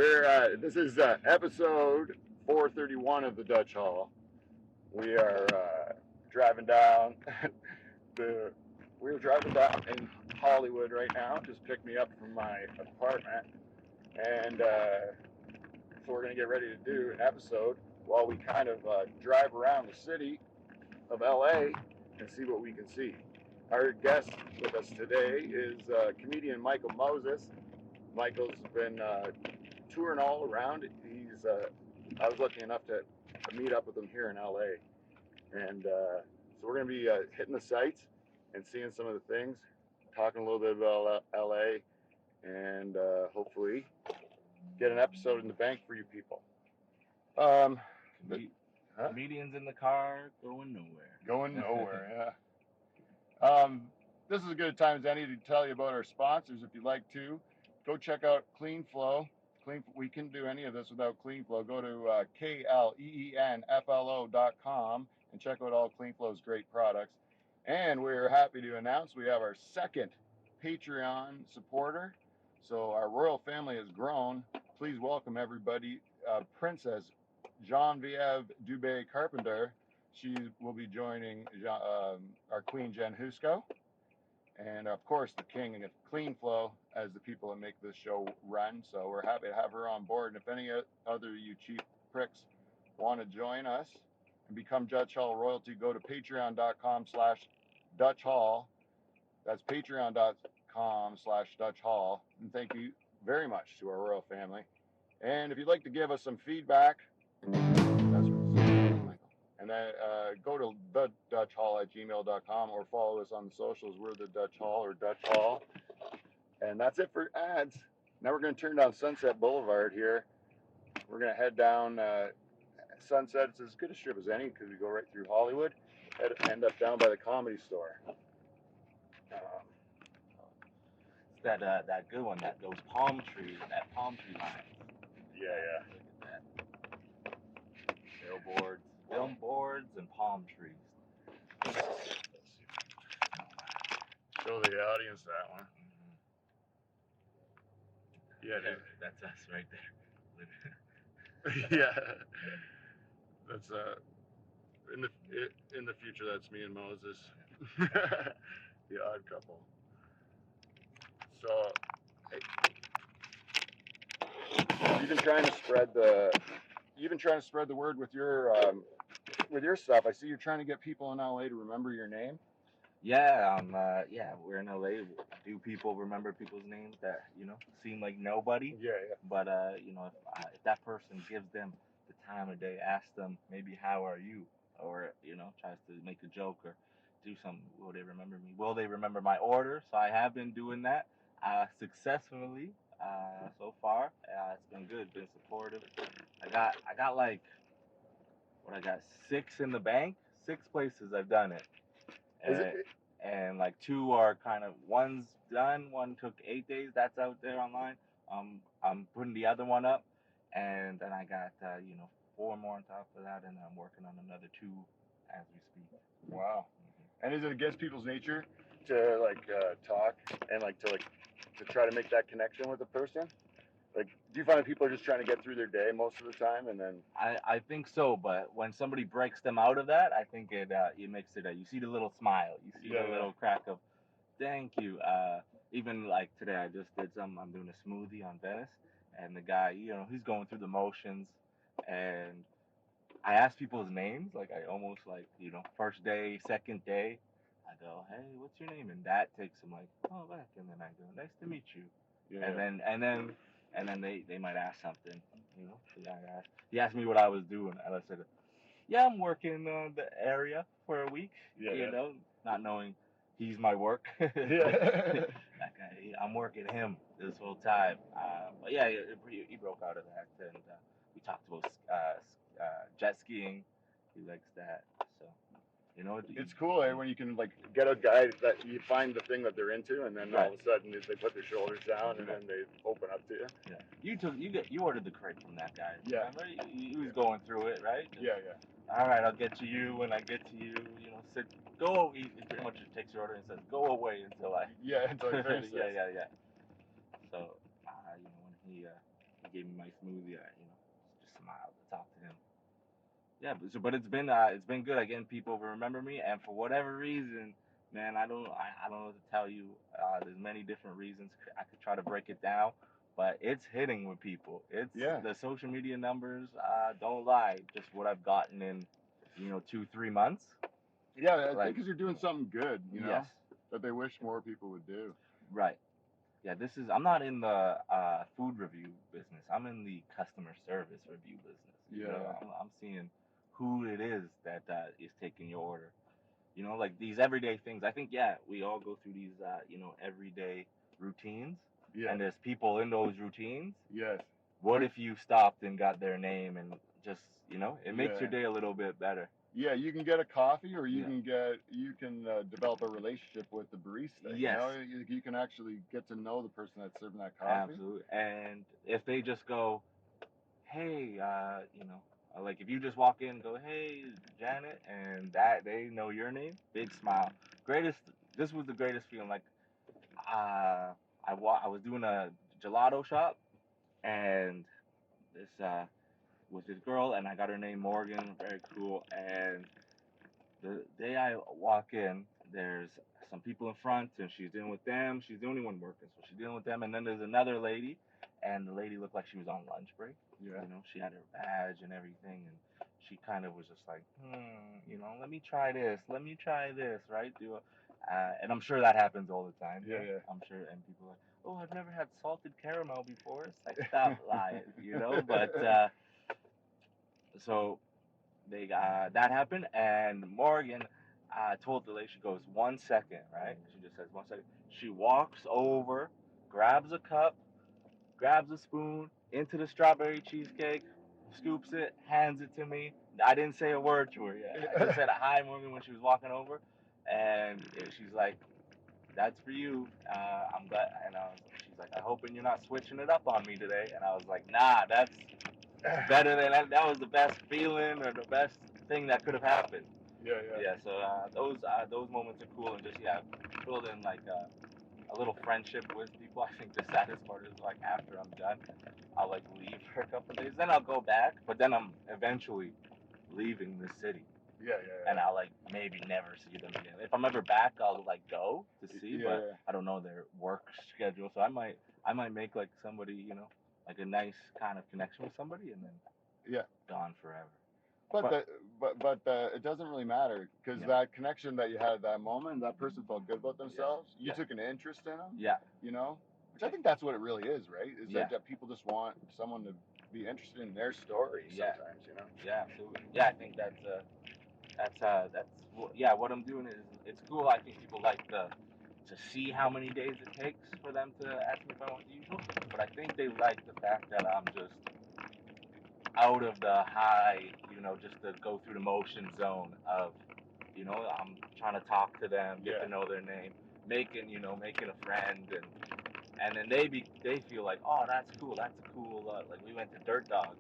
This is episode 431 of the Dutch Hall. We are driving down the. We're driving down in Hollywood right now. Just picked me up from my apartment, and so we're gonna get ready to do an episode while we kind of drive around the city of LA and see what we can see. Our guest with us today is comedian Michael Moses. Michael's been touring all around. I was lucky enough to meet up with him here in LA, and so we're going to be hitting the sites and seeing some of the things, talking a little bit about LA, and hopefully get an episode in the bank for you people. Comedians in the car going nowhere. Going nowhere, yeah. This is a good time as any to tell you about our sponsors. If you'd like to, go check out CleanFlow. We couldn't do any of this without CleanFlow. Go to KLEENFLO.com and check out all CleanFlow's great products. And we're happy to announce we have our second Patreon supporter. So our royal family has grown. Please welcome everybody. Princess Genevieve Dubé Carpenter. She will be joining our Queen Jen Husko. And of course, the king of CleanFlow as the people that make this show run. So we're happy to have her on board. And if any other you cheap pricks want to join us and become Dutch Hall royalty, go to patreon.com/Dutch Hall. That's patreon.com/Dutch Hall. And thank you very much to our royal family. And if you'd like to give us some feedback, and then go to thedutchhall@gmail.com or follow us on the socials. We're the Dutch Hall or Dutch Hall. And that's it for ads. Now we're going to turn down Sunset Boulevard here. We're going to head down Sunset. It's as good a strip as any because we go right through Hollywood. End up down by the Comedy Store. It's that good one, those palm trees, that palm tree line. Yeah. Look at that. Billboards and palm trees. Show the audience that one. Yeah, that's us right there. Yeah, that's in the future. That's me and Moses, the odd couple. So, hey, you've been trying to spread the word with your stuff. I see you're trying to get people in LA to remember your name. Yeah, we're in LA. Do people remember people's names that seem like nobody? Yeah. But if that person gives them the time of day, ask them maybe how are you, or tries to make a joke or do something, will they remember me? Will they remember my order? So I have been doing that successfully so far. It's been good, been supportive. I got like 6 in the bank, 6 places I've done it. And like 2 are kind of, one's done, one took 8 days, that's out there online. I'm putting the other one up, and then I got 4 more on top of that, and I'm working on another 2 as we speak. Wow. And is it against people's nature to talk and to try to make that connection with a person? Do you find that people are just trying to get through their day most of the time, and then? I think so, but when somebody breaks them out of that, I think it makes it. You see the little smile, you see the little crack of, thank you. Even like today, I just did some. I'm doing a smoothie on Venice, and the guy, he's going through the motions, and I ask people's names, like I almost first day, second day, I go, hey, what's your name? And that takes him back, and then I go, nice to meet you. Yeah. And then they might ask something, He asked me what I was doing, and I said, yeah, I'm working the area for a week, not knowing he's my work. That guy, I'm working him this whole time. But yeah, he broke out of that, and we talked about jet skiing. He likes that, so. It's cool when you can get a guy that you find the thing that they're into, and then all of a sudden they put their shoulders down and then they open up to you. Yeah, you ordered the crate from that guy. Yeah, remember he was going through it, right? Yeah. All right, I'll get to you when I get to you. Go. He pretty much just takes your order and says, "Go away until I." Yeah, until I finish this. Yeah. So when he he gave me my smoothie. I, just smiled to talk to him. Yeah, but it's been good. Again, people remember me, and for whatever reason, man, I don't know what to tell you. There's many different reasons. I could try to break it down, but it's hitting with people. It's Yeah. the social media numbers. Don't lie. Just what I've gotten in, 2-3 months. Yeah, I Like, think because you're doing something good, Yes. that they wish more people would do. Right. Yeah, I'm not in the food review business. I'm in the customer service review business. Yeah. I'm seeing who it is that is taking your order. Like these everyday things. I think, yeah, we all go through these, everyday routines. Yeah. And there's people in those routines. Yes. What if you stopped and got their name and just, it makes Yeah. your day a little bit better. Yeah, you can get a coffee, or you Yeah. can develop a relationship with the barista. Yes. You can actually get to know the person that's serving that coffee. Absolutely. And if they just go, hey, like if you just walk in and go, hey, Janet, and that they know your name, big smile. This was the greatest feeling. Like, I was doing a gelato shop, and this was this girl, and I got her name Morgan, very cool. And the day I walk in, there's some people in front, and she's dealing with them. She's the only one working, so she's dealing with them. And then there's another lady, and the lady looked like she was on lunch break. Yeah. She had her badge and everything, and she kind of was just like, let me try this, right? And I'm sure that happens all the time. Yeah. I'm sure, and people are like, oh, I've never had salted caramel before. It's like, stop lying. But so that happened, and Morgan told the lady, she goes, 1 second, right? She just says 1 second. She walks over, grabs a cup, grabs a spoon into the strawberry cheesecake, scoops it, hands it to me. I didn't say a word to her yet. I just said hi, Morgan, when she was walking over, and she's like, "That's for you." I'm glad, and she's like, "I'm hoping you're not switching it up on me today." And I was like, "Nah, that's better than that. That was the best feeling or the best thing that could have happened." Yeah. So those moments are cool, and just building like a little friendship with people. I think the saddest part is like after I'm done, I'll like leave for a couple of days, then I'll go back, but then I'm eventually leaving the city, Yeah. and I'll like maybe never see them again. If I'm ever back, I'll like go to see, but Yeah. I don't know their work schedule, so I might make like somebody, like a nice kind of connection with somebody, and then gone forever. But it doesn't really matter, because that connection that you had at that moment, that person felt good about themselves. You took an interest in them. Yeah. Which I think that's what it really is, right? Is that people just want someone to be interested in their story sometimes, Yeah, absolutely. Yeah, I think that's what I'm doing is it's cool. I think people like to see how many days it takes for them to ask me if I want the usual, but I think they like the fact that I'm just out of the high, just to go through the motion zone of, I'm trying to talk to them, get to know their name, making a friend, and then they feel like, oh, that's cool, like we went to Dirt Dog,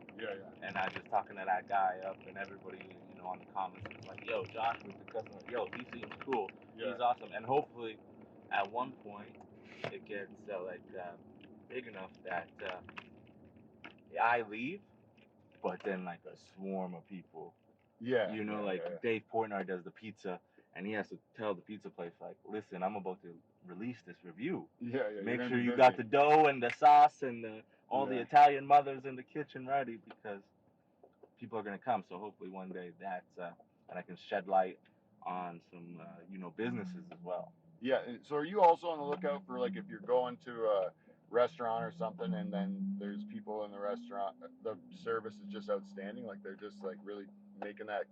and I was just talking to that guy up, and everybody, on the comments was like, yo, Josh was the customer, yo, he seems cool, he's awesome, and hopefully at one point it gets big enough that I leave, but then like a swarm of people. Dave Portnoy does the pizza, and he has to tell the pizza place, like, listen, I'm about to release this review. Make sure you got the dough and the sauce and all the Italian mothers in the kitchen ready, because people are gonna come. So hopefully one day that I can shed light on some businesses as well. Yeah. So are you also on the lookout for, like, if you're going to a restaurant or something, and then there's people in the restaurant, the service is just outstanding, like they're just like really making that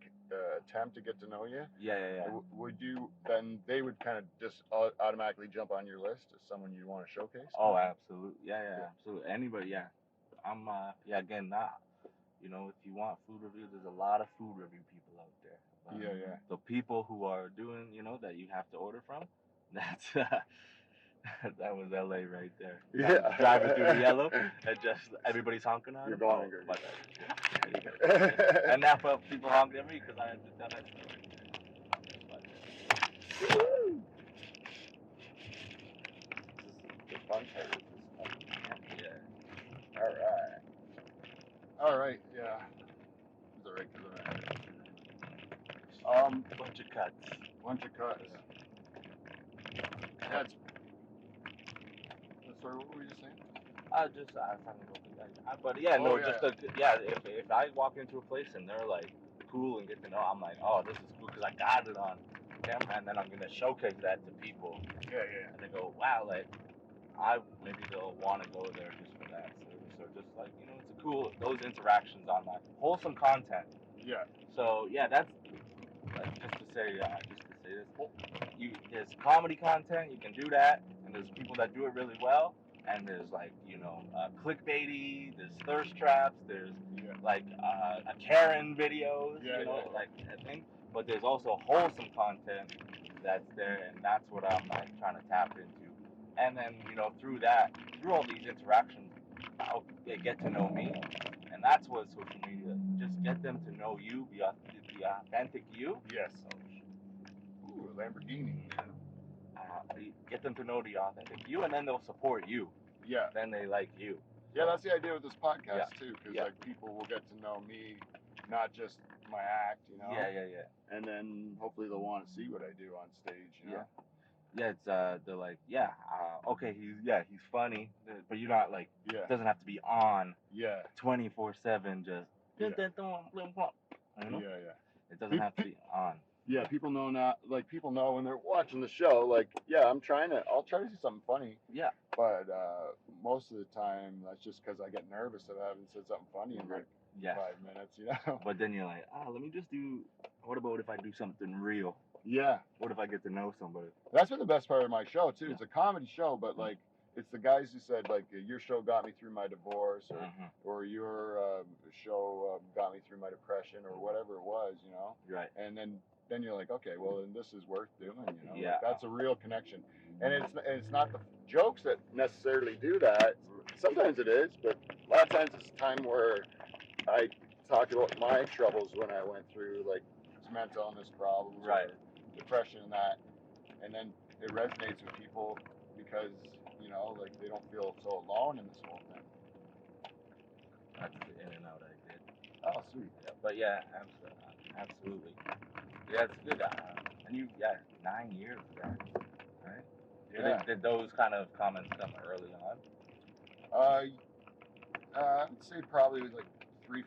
attempt to get to know you? Yeah. Would you then they would kind of just automatically jump on your list as someone you want to showcase? Oh, absolutely. Yeah, absolutely. Anybody, yeah. I'm again, if you want food reviews, there's a lot of food review people out there. But the people who are doing, that you have to order from, that's that was LA right there. Yeah. Driving through the yellow, and just everybody's honking at You're him. going And now for people honking at me because I had to tell that story. The fun part is this. Yeah. All right. All right, yeah. Is that right? Bunch of cuts. Bunch of cuts. That's. Sorry, what were you saying? I found but yeah, no, Oh, just if I walk into a place and they're like cool and get to know, I'm like, oh, this is cool because I got it on camera, and then I'm gonna showcase that to people, Yeah. and they go, wow, like maybe they'll want to go there just for that service, or just like it's a cool those interactions on that wholesome content. Yeah. So yeah, that's just to say this. There's comedy content, you can do that, and there's people that do it really well, and there's like clickbaity, there's thirst traps, there's like a Karen videos, like I think, but there's also wholesome content that's there, and that's what I'm like trying to tap into, and then through all these interactions, they get to know me, and that's what social media just get them to know you, the authentic you. Yes. Ooh, Lamborghini. Get them to know the authentic you, and then they'll support you. Yeah. Then they like you. Yeah, that's the idea with this podcast too, because Yeah. like people will get to know me, not just my act, Yeah. And then hopefully they'll want to see what I do on stage, you know. Yeah, it's they're like, okay, he's funny, but you're not like, Yeah. it doesn't have to be on Yeah. 24/7 just. Yeah. Yeah. It doesn't have to be on. Yeah, people know now. Like people know when they're watching the show. Like, yeah, I'll try to see something funny. Yeah. But most of the time, that's just because I get nervous that I haven't said something funny in like 5 minutes, But then you're like, let me just do. What about if I do something real? Yeah. What if I get to know somebody? That's been the best part of my show too. Yeah. It's a comedy show, but like it's the guys who said like your show got me through my divorce, or your show got me through my depression, or whatever it was, Right. And then you're like, okay, well then this is worth doing, Yeah. Like, that's a real connection, and it's not the jokes that necessarily do that. Sometimes it is, but a lot of times it's a time where I talk about my troubles when I went through like mental illness problems, right, or depression and that, and then it resonates with people because like they don't feel so alone in this whole thing. That's the in and out I did. Oh, sweet. Yeah, but yeah, absolutely. Yeah, it's good. And 9 years of that, right? Yeah. Did those kind of comments come early on? I would say probably like three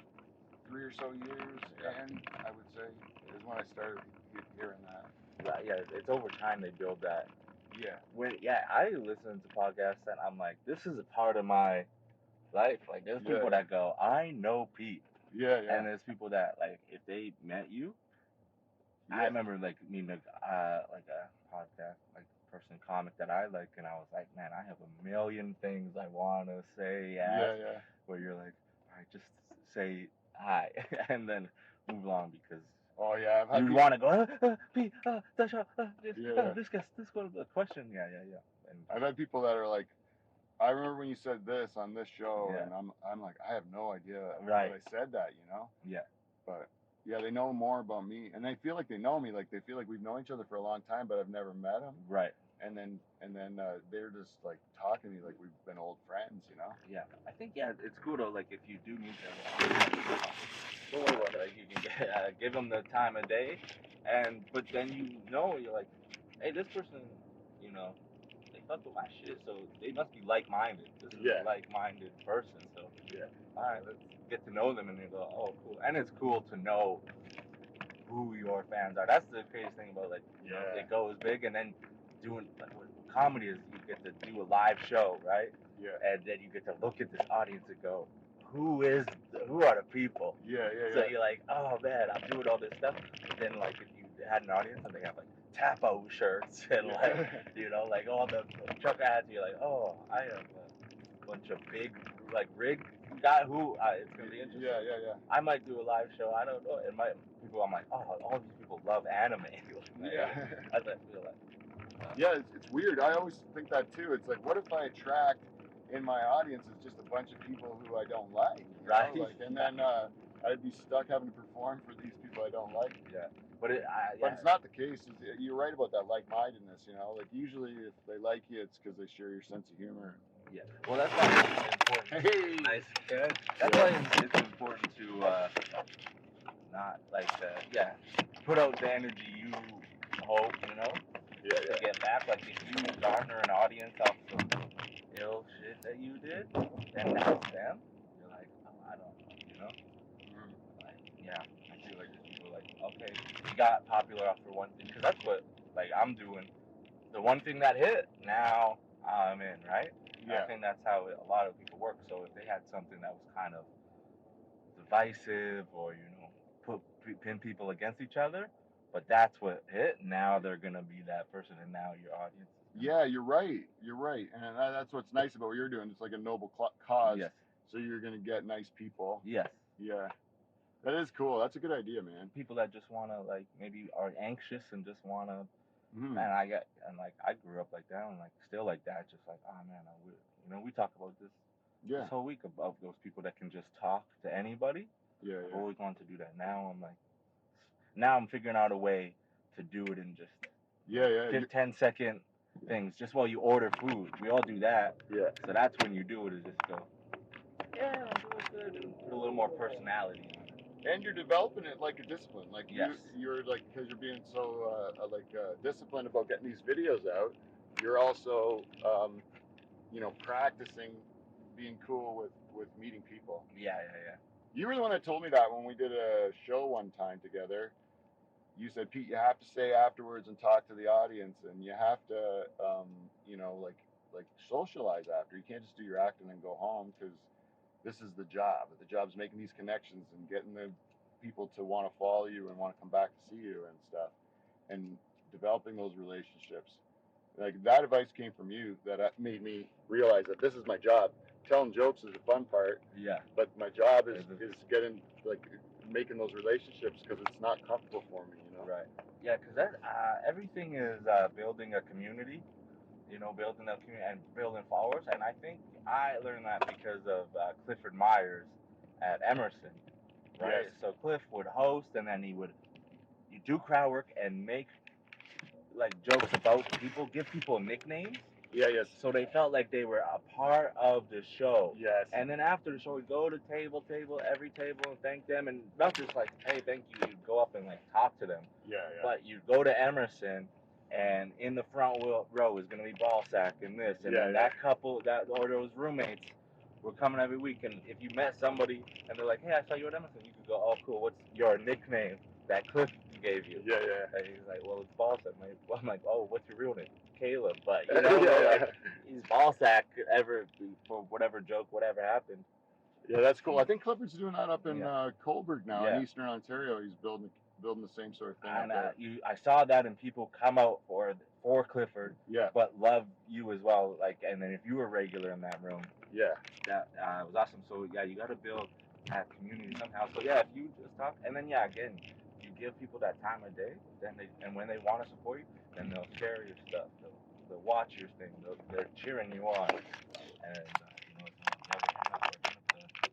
or so years, and I would say is when I started hearing that. Right. Yeah, it's over time they build that. Yeah. I listen to podcasts and I'm like, this is a part of my life. Like, there's people that go, I know Pete. Yeah. And there's people that like, if they met you, I remember like meeting like a podcast comic that I like, and I was like, man, I have a million things I want to say. Where you're like, all right, just say hi, and then move along because. Oh yeah, you want to go, Pete, this question, yeah. And I've had people that are like, I remember when you said this on this show, and I'm like, I have no idea that I said that, Yeah. But yeah, they know more about me, and they feel like they know me, like they feel like we've known each other for a long time, but I've never met them. Right. And then they're just like talking to me like we've been old friends, Yeah, I think it's cool though. Like if you do meet them, don't worry about it. Like you can give them the time of day, but then you're like, hey, this person, they fuck with my shit, so they must be like-minded. This is a like-minded person, so all right, let's get to know them, and they go, oh, cool. And it's cool to know who your fans are. That's the craziest thing about it goes big, and then doing like what comedy is, you get to do a live show, right? Yeah. And then you get to look at this audience and go, who are the people? So you're like, oh man, I'm doing all this stuff. But then like if you had an audience and they have like Tapo shirts and like all the truck ads, you're like, oh, I have a bunch of big like rig guy who it's gonna be interesting. Yeah. I might do a live show. I don't know. It might people. I'm like, oh, all these people love anime. That's what I feel like. Yeah, it's weird. I always think that too. It's like, what if I attract in my audience is just a bunch of people who I don't like, right? Like, and then I'd be stuck having to perform for these people I don't like. Yeah, but it's not the case. You're right about that like-mindedness. Like usually if they like you, it's because they share your sense of humor. Yeah. Well, that's why it's important. Hey. Nice. Good. That's why it's important put out the energy you hope, Yeah, to get back. Like if you garner an audience off some ill shit that you did, then that's them. You're like, oh, I don't know, Like, yeah, I feel like there's people like, okay, you got popular off for one thing, because that's what like I'm doing. The one thing that hit, now I'm in, right? And I think that's how a lot of people work. So if they had something that was kind of divisive or pin people against each other, but that's what hit. Now they're gonna be that person, and now your audience. Yeah, you're right. You're right, and that's what's nice about what you're doing. It's like a noble cause. Yes. So you're gonna get nice people. Yes. Yeah, that is cool. That's a good idea, man. People that just wanna like maybe are anxious and just wanna. Mm. Man, I grew up like that and like still like that. Just like, oh man, we talk about this Yeah. this whole week about those people that can just talk to anybody. Yeah. I've always wanted to do that. Now I'm figuring out a way to do it in just 10-second things, just while you order food. We all do that. Yeah. So that's when you do it, is just go, yeah, I'm doing good, and put a little more personality on it. And you're developing it like a discipline. Like Yes. you're like, because you're being so disciplined about getting these videos out. You're also practicing being cool with meeting people. Yeah. You were the one that told me that when we did a show one time together. You said, Pete, you have to stay afterwards and talk to the audience, and you have to, like socialize after. You can't just do your acting and go home, because this is the job. The job's making these connections and getting the people to want to follow you and want to come back to see you and stuff, and developing those relationships. Like, that advice came from you that made me realize that this is my job. Telling jokes is the fun part. Yeah. But my job is getting, like, making those relationships, because it's not comfortable for me, Right. Yeah, because everything is building a community, building a community and building followers. And I think I learned that because of Clifford Myers at Emerson, right? Yes. So Cliff would host, and then you do crowd work and make like jokes about people, give people nicknames. Yeah, yes. So they felt like they were a part of the show. Yes. And then after the show, we'd go to every table, and thank them. And not just like, hey, thank you. You'd go up and like talk to them. Yeah. But you'd go to Emerson, and in the front row is going to be Ballsack and this. And then that couple, or those roommates were coming every week. And if you met somebody and they're like, hey, I saw you at Emerson, you could go, oh, cool. What's your nickname that Cliff gave you? Yeah. And he's like, well, it's Ballsack. I'm like, oh, what's your real name? Caleb. But, he's Ballsack for whatever joke, whatever happened. Yeah, that's cool. I think Clifford's doing that up in Coburg now, in Eastern Ontario. He's building the same sort of thing. And I saw that, and people come out for Clifford, but love you as well. Like, and then if you were regular in that room, that was awesome. So you got to build that community somehow. So if you just talk, and then again, you give people that time of day, then when they want to support you, then they'll share your stuff. They'll watch your thing. They're cheering you on, and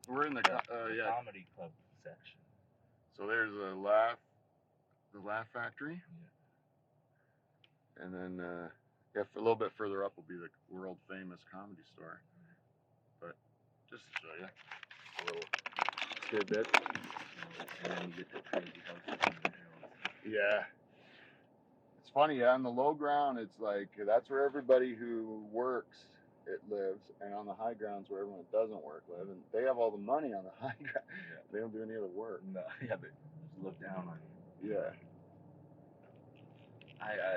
we're in the comedy club section. So there's the Laugh Factory. Yeah. And then a little bit further up will be the world famous Comedy Store. But just to show you a little tidbit. And then you get the crazy houses. Yeah. It's funny, on the low ground, it's like that's where everybody who works lives, and on the high grounds where everyone that doesn't work live, and they have all the money on the high ground. Yeah. They don't do any other work. No, they just look down on you. Yeah.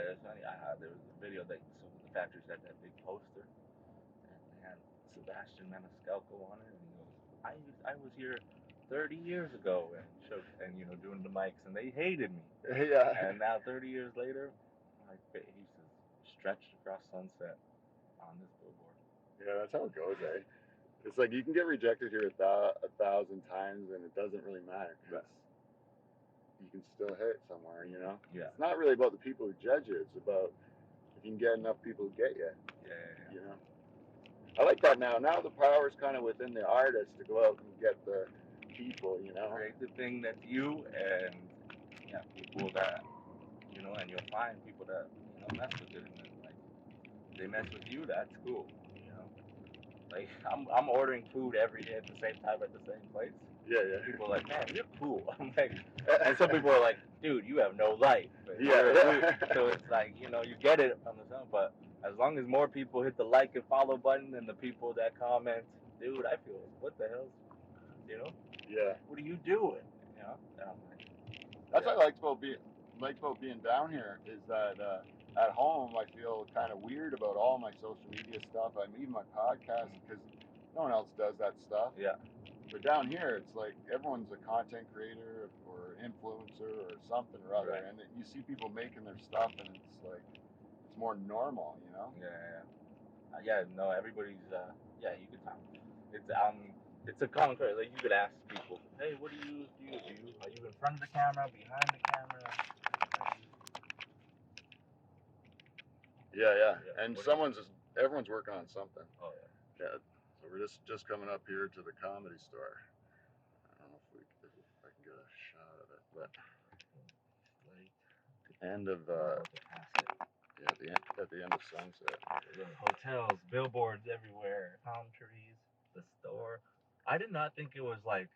It's funny. There was a video that the factories had that big poster, and they had Sebastian Maniscalco on it, and he goes, "I was here 30 years ago," and doing the mics, and they hated me. Yeah. And now 30 years later, he's stretched across Sunset on this billboard. Yeah, that's how it goes, eh? It's like you can get rejected here 1,000 times, and it doesn't really matter, because you can still hit somewhere, Yeah. It's not really about the people who judge you. It's about if you can get enough people who get you. Yeah. I like that now. Now the power's kind of within the artist to go out and get the people, Create the thing that's you, and people that, and you'll find people that, mess with it, and then, like, they mess with you, that's cool, Like, I'm ordering food every day at the same time at the same place. Yeah. People are like, man, you're cool. I'm like, and some people are like, dude, you have no life. Yeah. So it's like, you get it on the song, but as long as more people hit the like and follow button than the people that comment, dude, I feel, what the hell, Yeah. what are you doing? And I'm like, That's what I liked about being down here is that at home I feel kind of weird about all my social media stuff. I mean, even my podcast because no one else does that stuff. Yeah. But down here, it's like everyone's a content creator or influencer or something or other, Right. and you see people making their stuff, and it's like it's more normal, Yeah, no, everybody's, you could talk. It's a concert, like, you could ask people, hey, what do you do? Are you in front of the camera, behind the camera? Yeah. Yeah, And what everyone's working on something. Oh, Yeah. So we're just coming up here to the Comedy Store. I don't know if I can get a shot of it, but end of at the end of sunset. Hotels, billboards everywhere, palm trees, the store. I did not think it was like,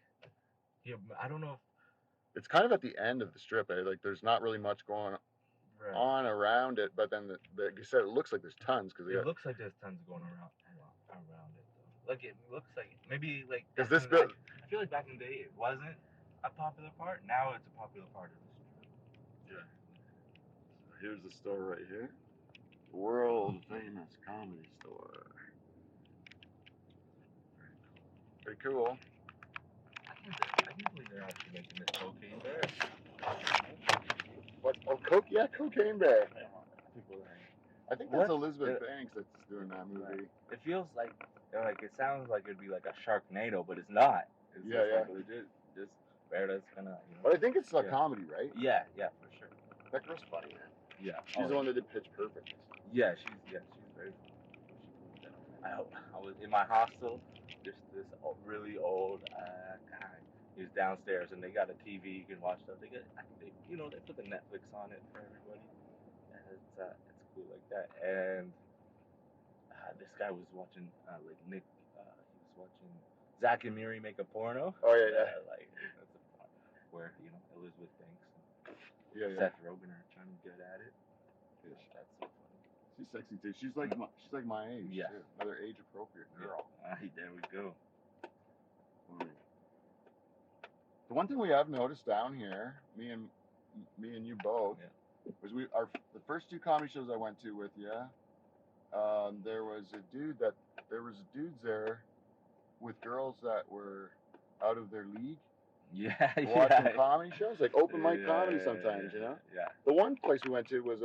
I don't know if. It's kind of at the end of the strip. Like there's not really much going on around it, but then like you said, it looks like there's tons because it looks like there's tons going around it. Though. Like it looks like maybe like. Because I feel like back in the day it wasn't a popular part. Now it's a popular part of the strip. Yeah. So here's the store right here. World famous Comedy Store. Pretty cool. I can't believe they're actually making this Cocaine Bear. What? Oh, Cocaine Bear. People are. I think that's Elizabeth Banks that's doing that movie. It feels like it sounds like it'd be like a Sharknado, but it's not. It's just like legit, just bear that's gonna. But I think it's a comedy, right? Yeah, for sure. That girl's funny, man. Yeah. She's the one that did Pitch Perfect. Yeah, she's very funny. I was in my hostel. There's this really old guy. He's downstairs, and they got a TV. You can watch stuff. They put the Netflix on it for everybody, and it's cool like that. And this guy was watching like Nick. He was watching Zach and Miri make a porno. Oh yeah. Like that's a fun where Elizabeth Banks and Seth Rogen are trying to get at it. Yeah, that's so funny. She's sexy too. She's like my age. Yeah. Too. Another age appropriate girl. Yeah. There we go. The one thing we have noticed down here, me and you both, was the first two comedy shows I went to with you. There was dudes there with girls that were out of their league. Yeah. Watching comedy shows, like open mic comedy sometimes, Yeah. The one place we went to was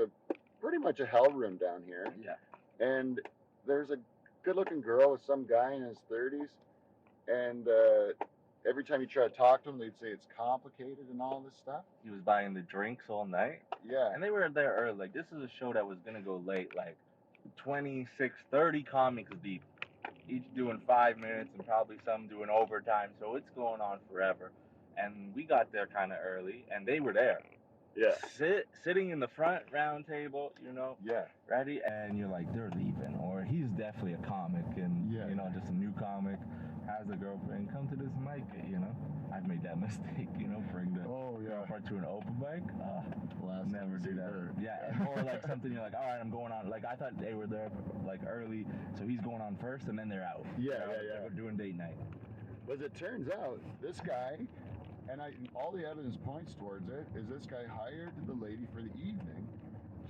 pretty much a hell room down here. Yeah. And there's a good-looking girl with some guy in his 30s, and every time you try to talk to him, they'd say it's complicated and all this stuff. He was buying the drinks all night. Yeah. And they were there early. Like, this is a show that was gonna go late, like 26, 30 comics deep, each doing 5 minutes and probably some doing overtime. So it's going on forever. And we got there kind of early, and they were there. Yeah. Sitting in the front round table, Yeah. ready, and you're like, they're leaving, or he's definitely a comic, and just a new comic, has a girlfriend, come to this mic, I've made that mistake, bring the girlfriend to an open mic. Never do that. Yeah, or like something you're like, all right, I'm going on. Like I thought they were there like early, so he's going on first, and then they're out. Yeah. We're doing date night. But as it turns out, this guy, and all the evidence points towards it, is this guy hired the lady for the evening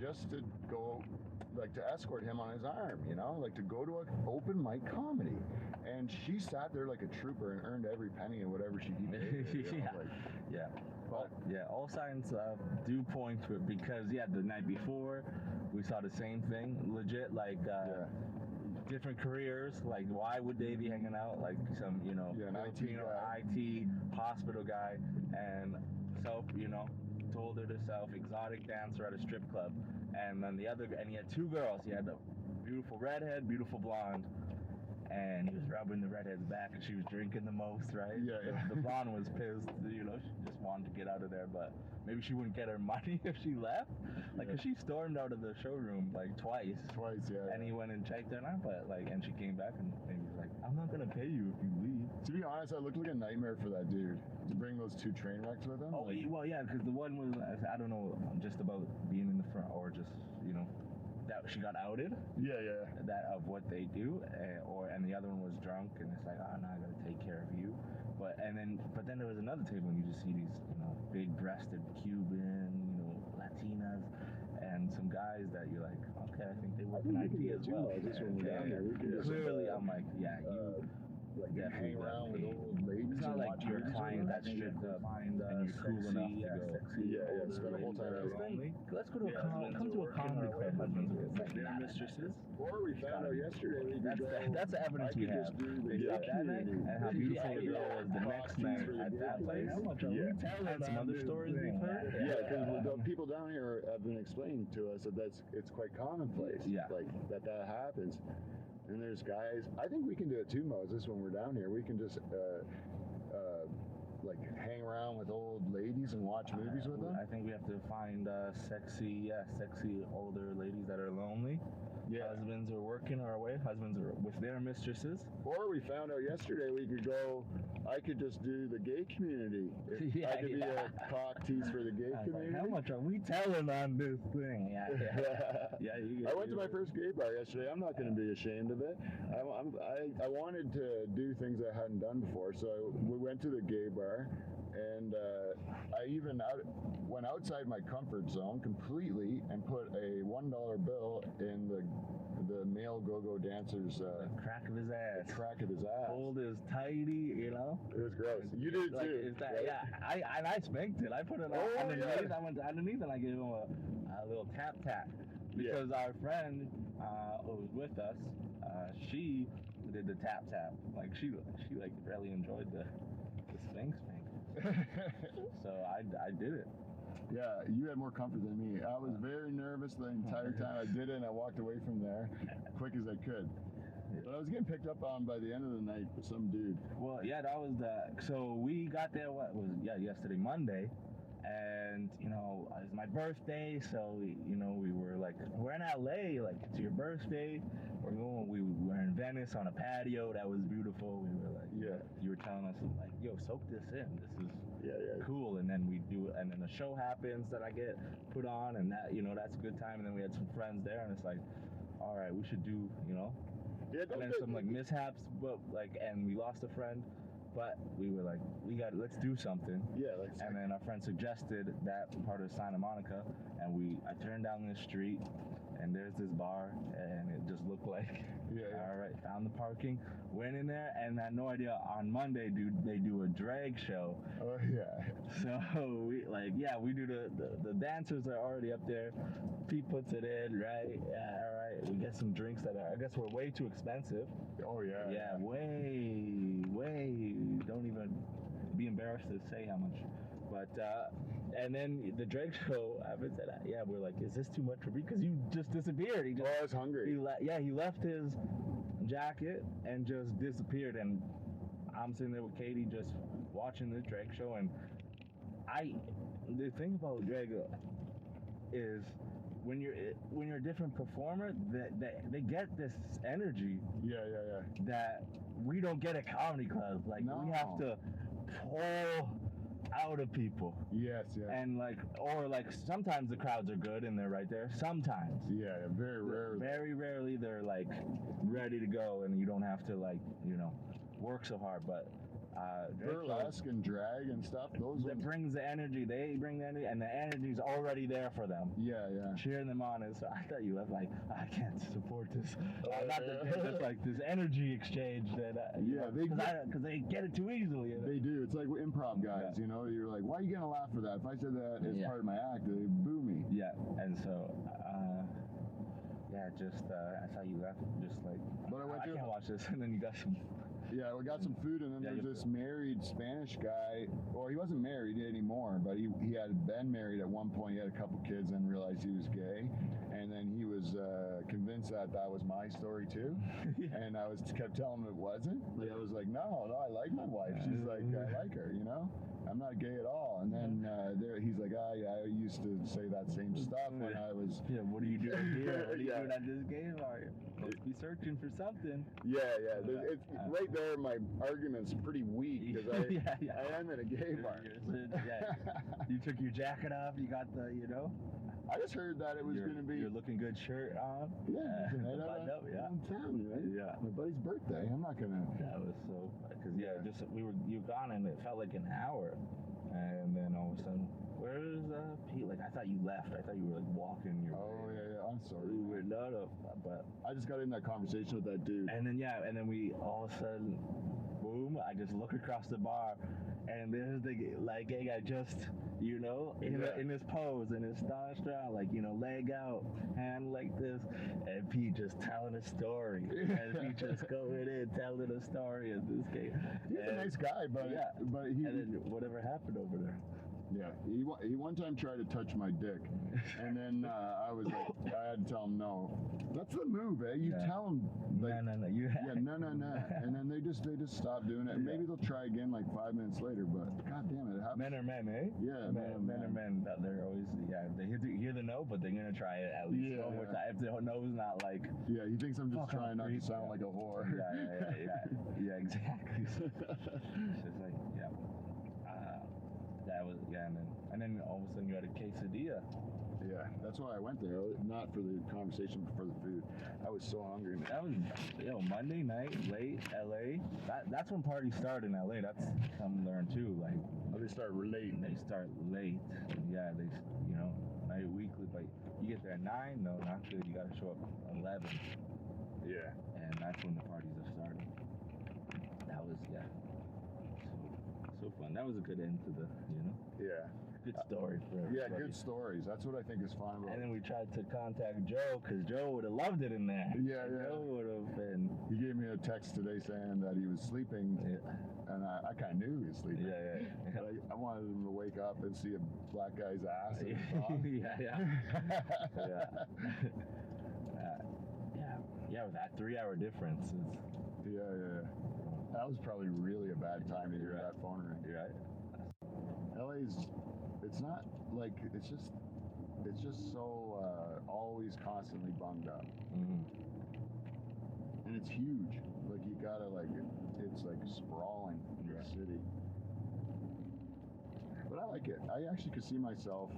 just to go, like to escort him on his arm, like to go to an open mic comedy. And she sat there like a trooper and earned every penny and whatever she did. All signs do point to it because, the night before, we saw the same thing, legit, like, different careers, like why would they be hanging out, like some Filipino IT hospital guy, and told her to exotic dancer at a strip club, and then and he had two girls. He had a beautiful redhead, beautiful blonde, and he was rubbing the redhead's back, and she was drinking the most, right? Yeah. The blonde was pissed, you know, she just wanted to get out of there, but maybe she wouldn't get her money if she left. Like, Yeah. 'cause she stormed out of the showroom like twice. Twice, yeah. And he went and checked her out, but like, and she came back and he was like, I'm not gonna pay you if you leave. To be honest, I looked like a nightmare for that dude to bring those 2 train wrecks with him. Oh, well, yeah, because the one was, I don't know, just about being in the front or just, you know, that she got outed, Yeah. that of what they do, and the other one was drunk, and it's like, oh, no, I gotta take care of you. But then there was another table, and you just see these, you know, big-breasted Cuban, you know, Latinas, and some guys that you're like, okay, I think they work in IT as well. Just when we're down there, we can just, Clearly, I'm like, yeah, you. like definitely hang around with paid. old ladies. It's not and like watch you're a movies client with that's them. stripped up and you're cool enough to go. Yeah, spend a whole time Let's out. Let's go to come to a comedy club. Like, Their nah. mistresses. Or we found out yesterday we could go. That's the evidence we have. They stopped that night, and how beautiful the girl was the next night at that place. And some other stories we've heard. Yeah, because the people down here have been explaining to us that it's quite commonplace. Yeah. Like that happens. And there's guys. I think we can do it too, Moses. When we're down here, we can just like hang around with old ladies and watch movies with them. I think we have to find sexy older ladies that are lonely. Yeah. Husbands are working or away. Husbands are with their mistresses. Or we found out yesterday we could go. I could just do the gay community. If Yeah, I could be yeah. a cock tease for the gay I was like, community. how much are we telling on this thing? Yeah. You I went to my first gay bar yesterday. I'm not going to be ashamed of it. I wanted to do things I hadn't done before, so we went to the gay bar, and I even went outside my comfort zone completely and put a $1 bill in the male go-go dancer's crack of his ass. crack of his ass. Hold his tighty, you know. It was gross. You did Like, too. is that, right? yeah, I spanked it. I put it Oh, underneath. yeah. I went underneath and I gave him a little tap because our friend who was with us, she did the tap. Like she like really enjoyed the spank. So I did it. Yeah, you had more comfort than me. I was very nervous the entire time I did it, and I walked away from there quick as I could. But I was getting picked up on by the end of the night with some dude. Well, yeah, that was so we got there, yesterday, Monday, and, you know, it was my birthday, so, we were like, we're in LA, like, it's your birthday, we were in Venice on a patio, that was beautiful, we were like, Yeah. you were telling us, like, yo, soak this in, this is Yeah. cool, and then we do it, and then the show happens that I get put on, and that, that's a good time, and then we had some friends there, and it's like, all right, we should do, Yeah, and then some like mishaps, but like, and we lost a friend, but we were like, let's do something. Yeah, like And then our friend suggested that part of Santa Monica, and I turned down this street, and there's this bar, and it just looked like, Yeah. all right, found the parking, went in there, and I had no idea, on Monday, dude, they do a drag show. Oh yeah. So we do the dancers are already up there. Pete puts it in, right? Yeah, all right. We get some drinks that I guess were way too expensive. Oh yeah. Yeah, way. Don't even be embarrassed to say how much. But and then the drag show happens, and we're like, is this too much for me? Because you just disappeared. He Oh, just I was hungry. he left his jacket and just disappeared, and I'm sitting there with Katie just watching the drag show, and the thing about drag is when you're a different performer, they get this energy Yeah. that we don't get at comedy clubs. Like, No. we have to pull out of people, Yes. and sometimes the crowds are good and they're right there. Sometimes. Yeah. Very rare. Very rarely they're like ready to go, and you don't have to work so hard. But Burlesque and drag and stuff. Those that ones. brings the energy. They bring the energy, and the energy's already there for them. Yeah. Cheering them on. And so I thought you left like, I can't support this. Oh, Not yeah. that just like this energy exchange that. Because they get it too easily. They do. It's like improv guys, You're like, why are you gonna laugh for that? If I said that as Yeah. part of my act, they boo me. Yeah, and so. I saw you left, just like, But I went I to- can't watch this, and then you got some Yeah, we got some food, and then Yeah, there's this married Spanish guy. Well, he wasn't married anymore, but he had been married at one point. He had a couple kids and realized he was gay, and then he was convinced that was my story too. And I kept telling him it wasn't. Like I was like, no, I like my wife. She's like, I like her, you know. I'm not gay at all. And then he's like, yeah, I used to say that same stuff when I was. Yeah, what are you doing here? What are you Yeah. doing at this game bar? Must be searching for something. Yeah. It's right there. My argument's pretty weak because I am in a gay bar. You took your jacket off. You got the, I just heard that it was going to be. Your looking good shirt on. Yeah, buttoned up, yeah. I'm telling you, right? Yeah. My buddy's birthday. I'm not gonna. That was so, because you were gone and it felt like an hour, and then all of a sudden, where's Pete? Like I thought you left. I thought you were like walking your. Oh way. yeah. I'm sorry. We were not up, but. I just got in that conversation with that dude. And then we all of a sudden, boom! I just look across the bar, and there's the gay guy just. In his pose, in his starstruck, leg out, hand like this, and Pete just telling a story, and Pete just going in telling a story of this guy. He's a nice guy, but he. And then whatever happened over there. Yeah, he one time tried to touch my dick, and then I was like, I had to tell him no. That's the move, eh? You tell them. Like, no. No. And then they just stopped doing it. And maybe they'll try again like 5 minutes later. But god damn it happens. Men are men, eh? Yeah, men are men. They're always they hear the no, but they're gonna try it at least one more time. If the no's not like. Yeah, he thinks I'm just trying not to sound like a whore. Yeah, exactly. It's just like that was and then all of a sudden you had a quesadilla. Yeah, that's why I went there. Not for the conversation, but for the food. I was so hungry, man. That was Monday night, late LA. That's when parties start in LA. That's something to learn too. Like they start late. They start late. Yeah, they night weekly, but you get there at 9. No, not good. You gotta show up at 11. Yeah. And that's when the parties have started. That was so fun. That was a good end to the Yeah. Good story for everybody. Yeah, good stories. That's what I think is fun about. And then we tried to contact Joe because Joe would have loved it in there. Yeah. Joe would have been. He gave me a text today saying that he was sleeping, and I kind of knew he was sleeping. Yeah. But I wanted him to wake up and see a black guy's ass. Yeah, with that 3-hour difference. Yeah. That was probably really a bad time to hear that phone ring. You're right. LA's, it's not like, it's just so always constantly bunged up. Mm-hmm. And it's huge. Like you gotta it's like sprawling in the city. But I like it. I actually could see myself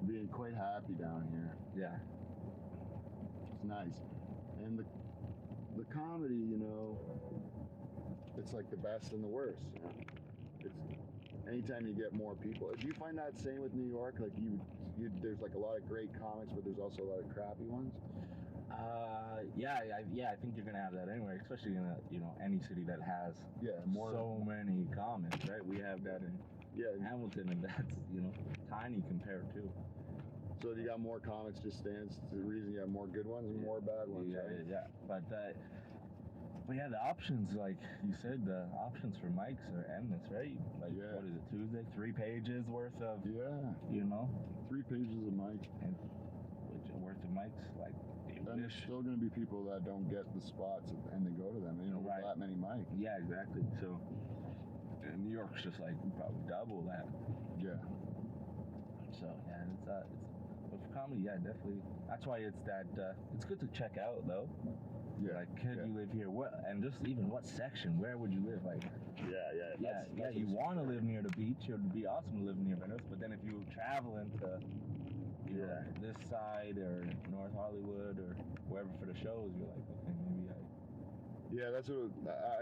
being quite happy down here. Yeah. It's nice. And the comedy, it's like the best and the worst. It's anytime you get more people. Do you find that same with New York? Like there's like a lot of great comics, but there's also a lot of crappy ones. I think you're gonna have that anywhere, especially in any city that has so many comics, right? We have that in Hamilton, and that's tiny compared to. So you got more comics just stands to the reason you have more good ones and more bad ones. Yeah. But yeah, the options, like you said, the options for mics are endless, right? Like, what is it, Tuesday? 3 pages worth of, 3 pages of mic. And worth of mics, like, and there's still going to be people that don't get the spots and they go to them, with that many mics. Yeah, exactly. So, and New York's just like probably double that. Yeah. So, yeah, but for comedy, definitely. That's why it's it's good to check out, though. Yeah. Like, could you live here? What, and just even what section? Where would you live? Like, that's you want to live near the beach. It would be awesome to live near Venice. But then if you travel into, this side or North Hollywood or wherever for the shows, you're like, okay, maybe Yeah, that's what.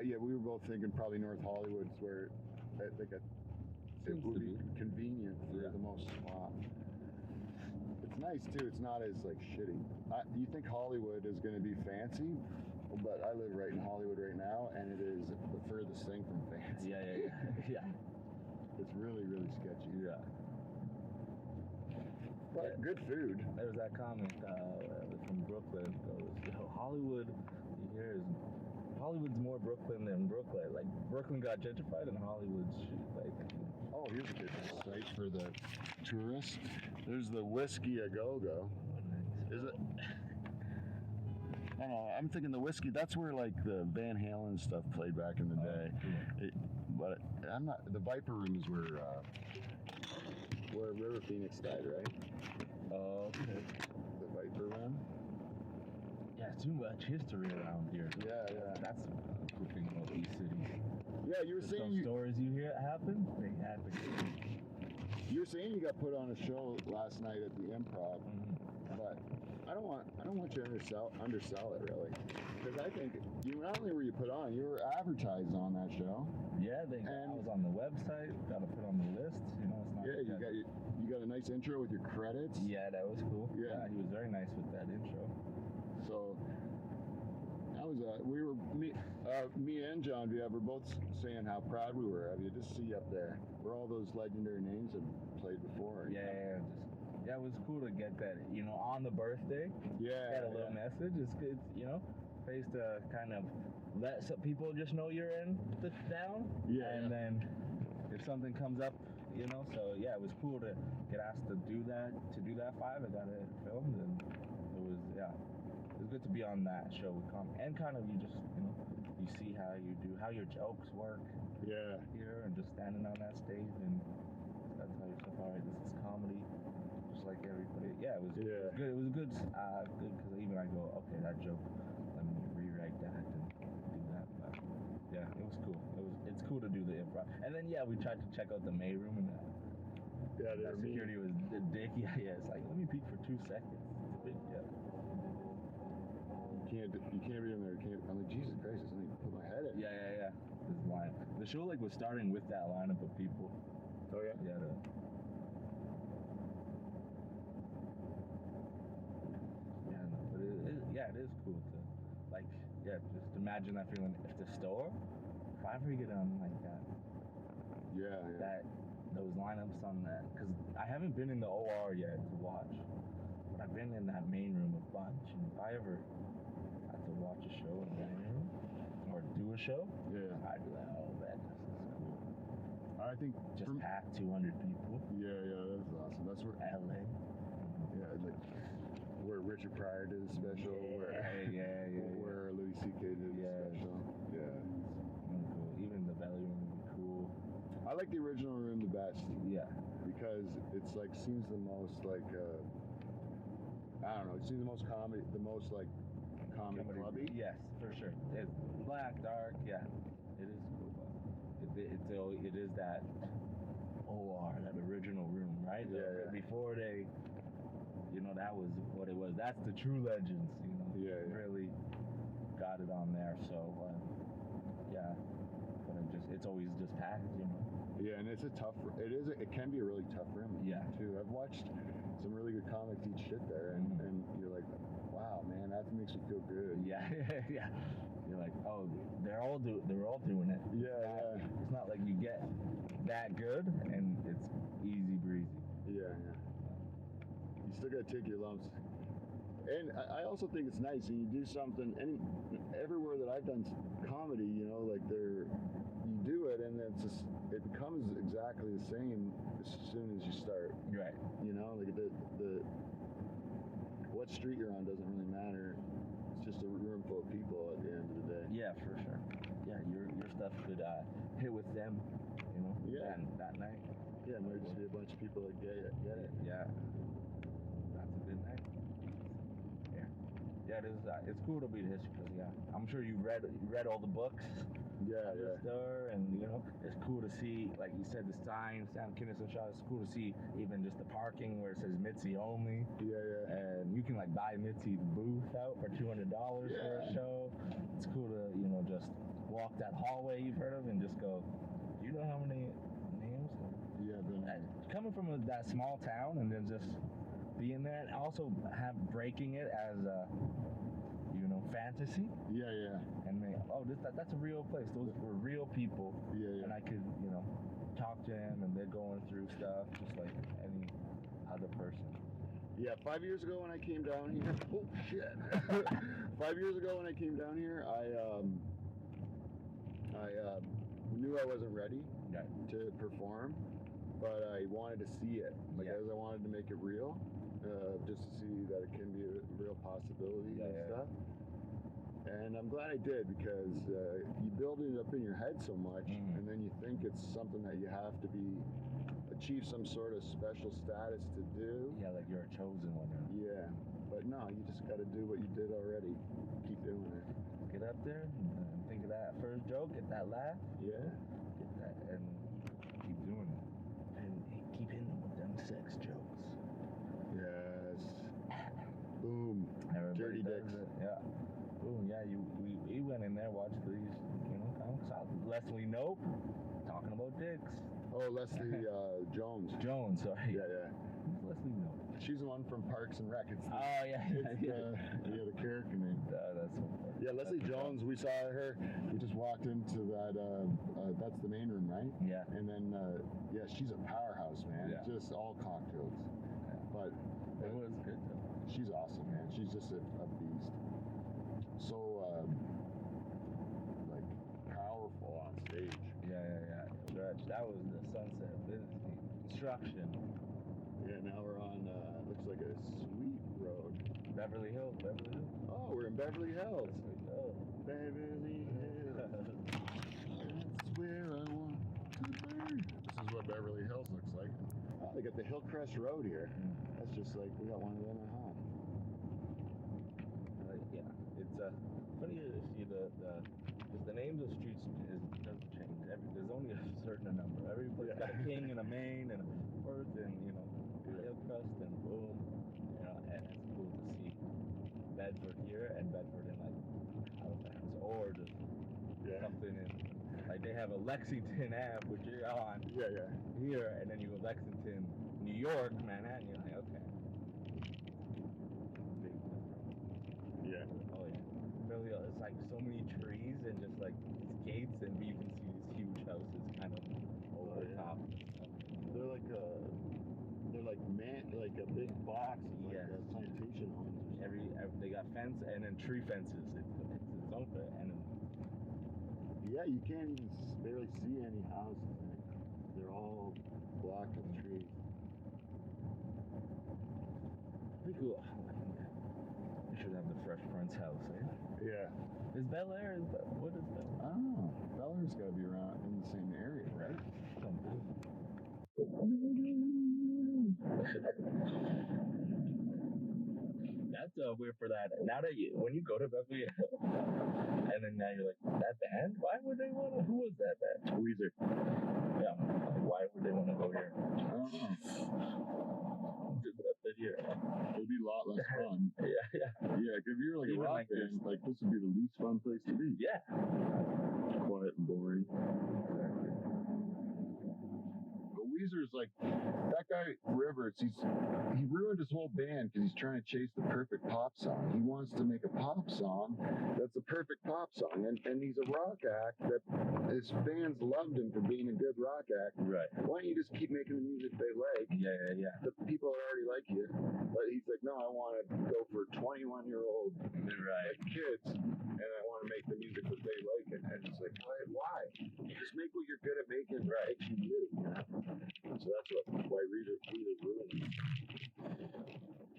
We were both thinking probably North Hollywood's where, it would be convenient for the most spot. It's nice too. It's not as like shitty. You think Hollywood is going to be fancy, but I live right in Hollywood right now, and it is the furthest thing from fancy. Yeah. It's really, really sketchy. Yeah. But good food. There was that comment from Brooklyn. Goes, Hollywood Hollywood's more Brooklyn than Brooklyn. Like Brooklyn got gentrified and Hollywood's like. Oh, here's a good site for the tourists. There's the Whiskey A Go Go. Is it? I don't know. I'm thinking the whiskey. That's where like the Van Halen stuff played back in the day. But I'm not. The Viper Room is where River Phoenix died, right? Oh, okay. The Viper Room. Yeah, too much history around here. Yeah. That's the cool thing about these cities. Yeah, you were Just saying those stories you hear happen, they happen. you were saying you got put on a show last night at the Improv, but I don't want you to undersell it really, because I think you not only were you put on, you were advertised on that show. Yeah, I was on the website, got to put on the list. You know, it's not. Yeah, you got a nice intro with your credits. Yeah, that was cool. Yeah. He was very nice with that intro. So that was me and John Viev were both saying how proud we were of you. Just see you up there where all those legendary names have played before. Yeah, it was cool to get that, you know, on the birthday. Yeah. Get a little message. It's good, you know, ways to kind of let some people just know you're in the town. Yeah. And then if something comes up, you know, so yeah, it was cool to get asked to do that 5. I got it filmed, and it was good to be on that show with and kind of you just, you know, you see how your jokes work. Yeah. Here and just standing on that stage and tell yourself, all right, this is comedy. Just like everybody. Yeah, it was good. It was good because even I go, okay, that joke, let me rewrite that and do that. But yeah, it was cool. It's cool to do the improv. And then we tried to check out the May room and that security was the dick. Yeah, it's like, let me peek for 2 seconds. It's a big You can't be in there. I'm like, Jesus Christ, I need to put my head in. Yeah. This line. The show was starting with that lineup of people. Oh yeah. Yeah. It is cool to, just imagine that feeling if the store, if I ever get on like that. Yeah. Those lineups on that, because I haven't been in the OR yet to watch, but I've been in that main room a bunch, and if I ever had to watch a show in the main room, or do a show, I'd be like, oh man, this is cool. I think just packed 200 people. Yeah, that's awesome. That's where LA. Yeah, like where Richard Pryor did a special, where Louis C.K. did a special. Yeah. Cool. Even the Belly Room would be cool. I like the original room the best. Yeah. Because it's like seems the most like I don't know, it seems the most comedy clubby. Yes, for sure. It's black, dark, it is cool. But it is that OR, that original room, right? Yeah. Before they, you know, that was what it was. That's the true legends, you know. Yeah. Really got it on there. So, but it's always just packed, you know. Yeah, and it can be a really tough room. Yeah. Too. I've watched some really good comics eat shit there, and you're like, wow, man, that makes me feel good. Yeah. You're like, oh, they're all doing it. Yeah. It's not like you get that good and it's easy breezy. Yeah. You still gotta take your lumps. And I also think it's nice, and you do something. Everywhere that I've done comedy, you know, like you do it, and it becomes exactly the same as soon as you start. Right. You know, like the what street you're on doesn't really matter. It's just a room full of people at the end of the day. Yeah, for sure. Yeah, your stuff could hit with them, you know. Yeah. That night. Yeah, it might just be a bunch of people that get it. Yeah. That's a good night. Yeah, it is. It's cool to be the history because I'm sure you read all the books. The store, and you know, it's cool to see, like you said, the sign Sam Kinison shot. It's cool to see even just the parking where it says Mitzi only. Yeah. And you can like buy Mitzi the booth out for $200 for a show. It's cool to, you know, just walk that hallway you've heard of and just go, do you know how many names? Yeah, coming from that small town and then just being there, and also breaking it as a, you know, fantasy. Yeah. And that's a real place. Those were real people. Yeah. And I could, you know, talk to them, and they're going through stuff just like any other person. Yeah, 5 years ago when I came down here. Oh shit! 5 years ago when I came down here, I knew I wasn't ready Right. to perform, but I wanted to see it. Like, Yeah. I wanted to make it real, just to see that it can be a real possibility Yeah, and yeah. stuff. And I'm glad I did, because you build it up in your head so much, Mhm. and then you think it's something that you have to achieve some sort of special status to do. Yeah, like you're a chosen one. Yeah, but no, you just got to do what you did already. Keep doing it. Get up there and think of that first joke, get that laugh, Yeah. get that, and keep doing it. And keep hitting them with them sex jokes. Yes. Boom. Everybody Dirty does dicks. it. Yeah. Boom. Yeah. We went in there, watched these, comics out. Leslie Knope talking about dicks. Oh, Leslie Jones. Jones. Sorry. Yeah, yeah. Who's Leslie Knope? She's the one from Parks and Rec. It's the, Oh yeah. it's the character name. That's so funny. Yeah, Leslie That's Jones. We saw her. We just walked into that. That's the main room, right? Yeah. And then, yeah, she's a powerhouse, man. Yeah. Just all cock jokes. Yeah. But It was good though. she's awesome, man. She's just a beast. So, like, powerful on stage. Yeah. Stretch. That was the Sunset Business Construction. Yeah, now we're on, looks like a sweet road. Beverly Hills. Oh, we're in Beverly Hills. There we go. Beverly Hills. That's where I want to be. This is what Beverly Hills looks like. Oh, they got the Hillcrest Road here. That's just like, we got one of them at home. Yeah, it's funny to see because the names of streets doesn't change. There's only a certain number. Every place got a king and a main and a first and Hillcrest and boom, and it's cool to see Bedford here and Bedford in like Halifax or just something in like they have a Lexington Ave which you're on Yeah. here, and then you go Lexington, New York, Manhattan. You're like okay. Yeah. Oh yeah. Really, it's like so many trees and just like gates, and you can see these huge houses kind of over the top. They're like like a big box of like Yes. plantation homes. Or something. They got fence and then tree fences. It's its own thing. And then, Yeah, you can't even barely see any houses. They're all blocked with trees. pretty cool. We should have the Fresh Prince house, eh? Yeah. Is Bel Air? What is Bel Air? I don't know. Bel Air's got to be around in the same area, right? That's weird for that. Now that when you go to Beverly Hills, and then now you're like, that band? Why would they want to? Who was that band? Weezer. Yeah. Why would they want to go here? I don't know. Just up here. It'd be a lot less fun. Yeah. Yeah, if you're like a Even rock like band, like this would be the least fun place to be. Yeah. Quiet and boring. But Weezer's like that guy Rivers. He ruined his whole band because he's trying to chase the perfect pop song. He wants to make a pop song that's the perfect pop song, and he's a rock act that his fans loved him for being a good rock act. Right. Why don't you just keep making the music they like? Yeah. The people that already like you. But he's like, no, I want to go for 21-year-old Right. like kids, and I want to make the music that they like. And it's like, why? Just make what you're good at making, right? Makes you new, you know? So that's why Weezer ruined it.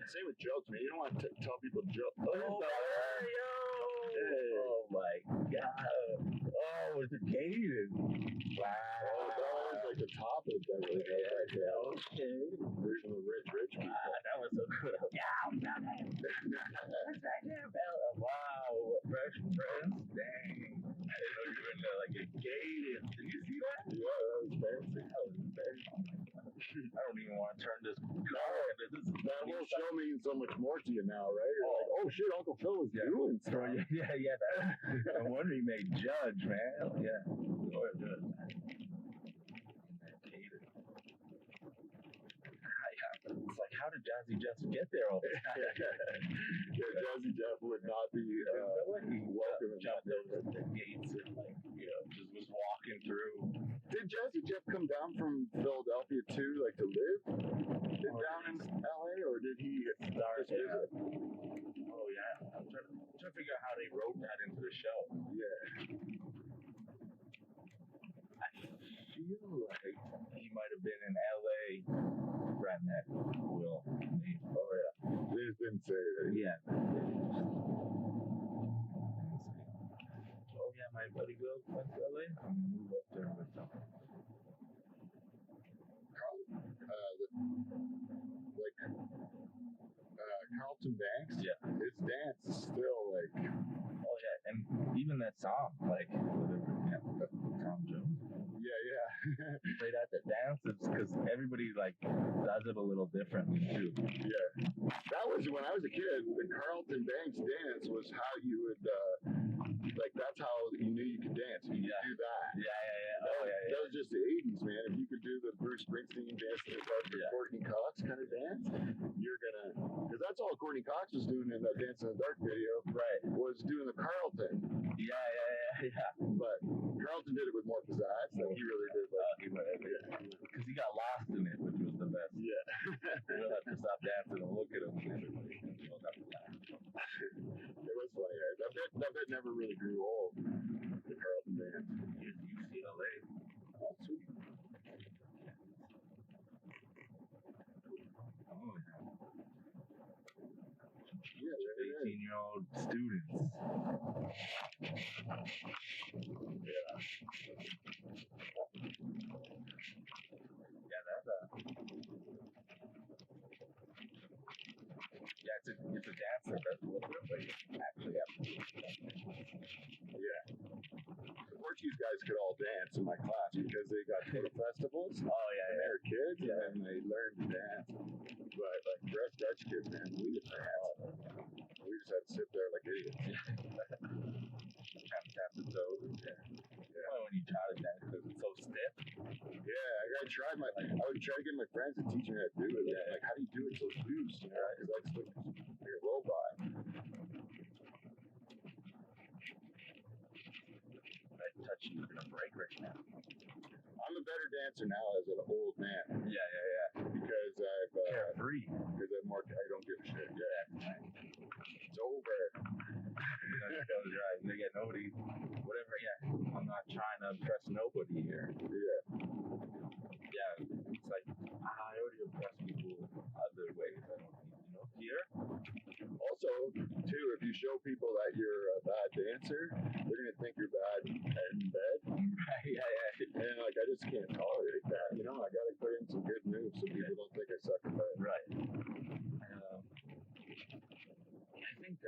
Same with jokes, man. You don't want to tell people jokes. Oh my God. Oh, it's a Caden. Wow. That was like the top of Beverly Hills right there. Okay. Version of rich people. That was so good. Wow. Fresh Prince. Dang. I didn't know you were in there like a Caden. Did you see that? Yeah, that was fancy. I don't even want to turn this car into this. That whole show means so much more to you now, right? You're like, oh shit, Uncle Phil was doing So, stuff. yeah. No wonder he made Judge, man. Yeah. Or good. It's like, how did Jazzy Jeff get there all the time? Yeah, Jazzy Jeff would not be welcome in Jumped over the gates and just was walking through. Did Jazzy Jeff come down from Philadelphia too, like to live down in LA, or did he Start, just visit? Oh yeah. I'm trying to figure out how they wrote that into the show. Yeah. Carlton Banks. Yeah. His dance is still like. Oh yeah, and even that song, like Tom Jones. Yeah. He played at the dances because everybody like does it a little differently too. Yeah. That was when I was a kid. The Carlton Banks dance was how you would. Like that's how you knew you could dance. You could do that. That was just the 80s, man. If you could do the Bruce Springsteen dance to the Courtney Cox kind of dance, you're gonna, because that's all Courtney Cox was doing in that Dance in the Dark video. Right. Was doing the Carlton. Yeah. But Carlton did it with more pizzazz. Like he really did. Because he got lost in it, which was the best. Yeah. You don't have to stop dancing and look at him. And everybody will have to laugh. It was funny. That bit never really grew old. The Carlton dance. UCLA. Oh, sweet. Oh, Yeah, 18-year-old students. It's a dance that does look good, but you actually have to. The Portuguese guys could all dance in my class because they got to festivals. Oh, When they were kids, and then they learned to dance. But like for us Dutch kids, man, we didn't dance. We just had to sit there like idiots. Kind of tap the toes. Well, when you try to dance because it's so stiff. Yeah, I would try to get my friends to teach me how to do it. Like, how do you do it so loose? You know, because I just look like a robot. I touch you in a break right now. I'm a better dancer now as an old man. Yeah. Because I've Carefree. because I'm more. I don't give a shit. Yeah. It's over. Right. They get nobody. Whatever. Yeah. I'm not trying to impress nobody here. Yeah. It's like I already impress people other ways. I don't need, here. Also, too, if you show people that you're a bad dancer, they're gonna think you're bad in bed. Yeah. And like I just can't tolerate that. You know, I gotta put in some good moves so people don't think I suck at bed. Right. I think,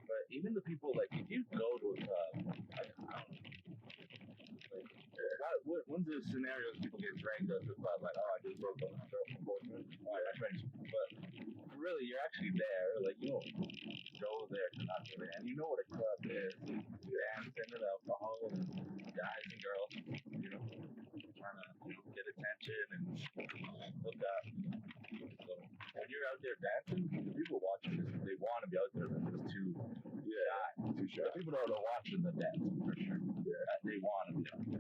but even the people like if you go to I don't know. When's the scenarios people get dragged up to the club like, oh, I just broke up with my girlfriend, boyfriend, but really you're actually there, like you don't go there to not get it, and you know what a club is, dancing and alcohol and guys and girls, trying to get attention and look up. So when you're out there dancing, the people watching this, they want to be out there, but it's too shy. The people that are watching the dancing for sure. They want to be out there.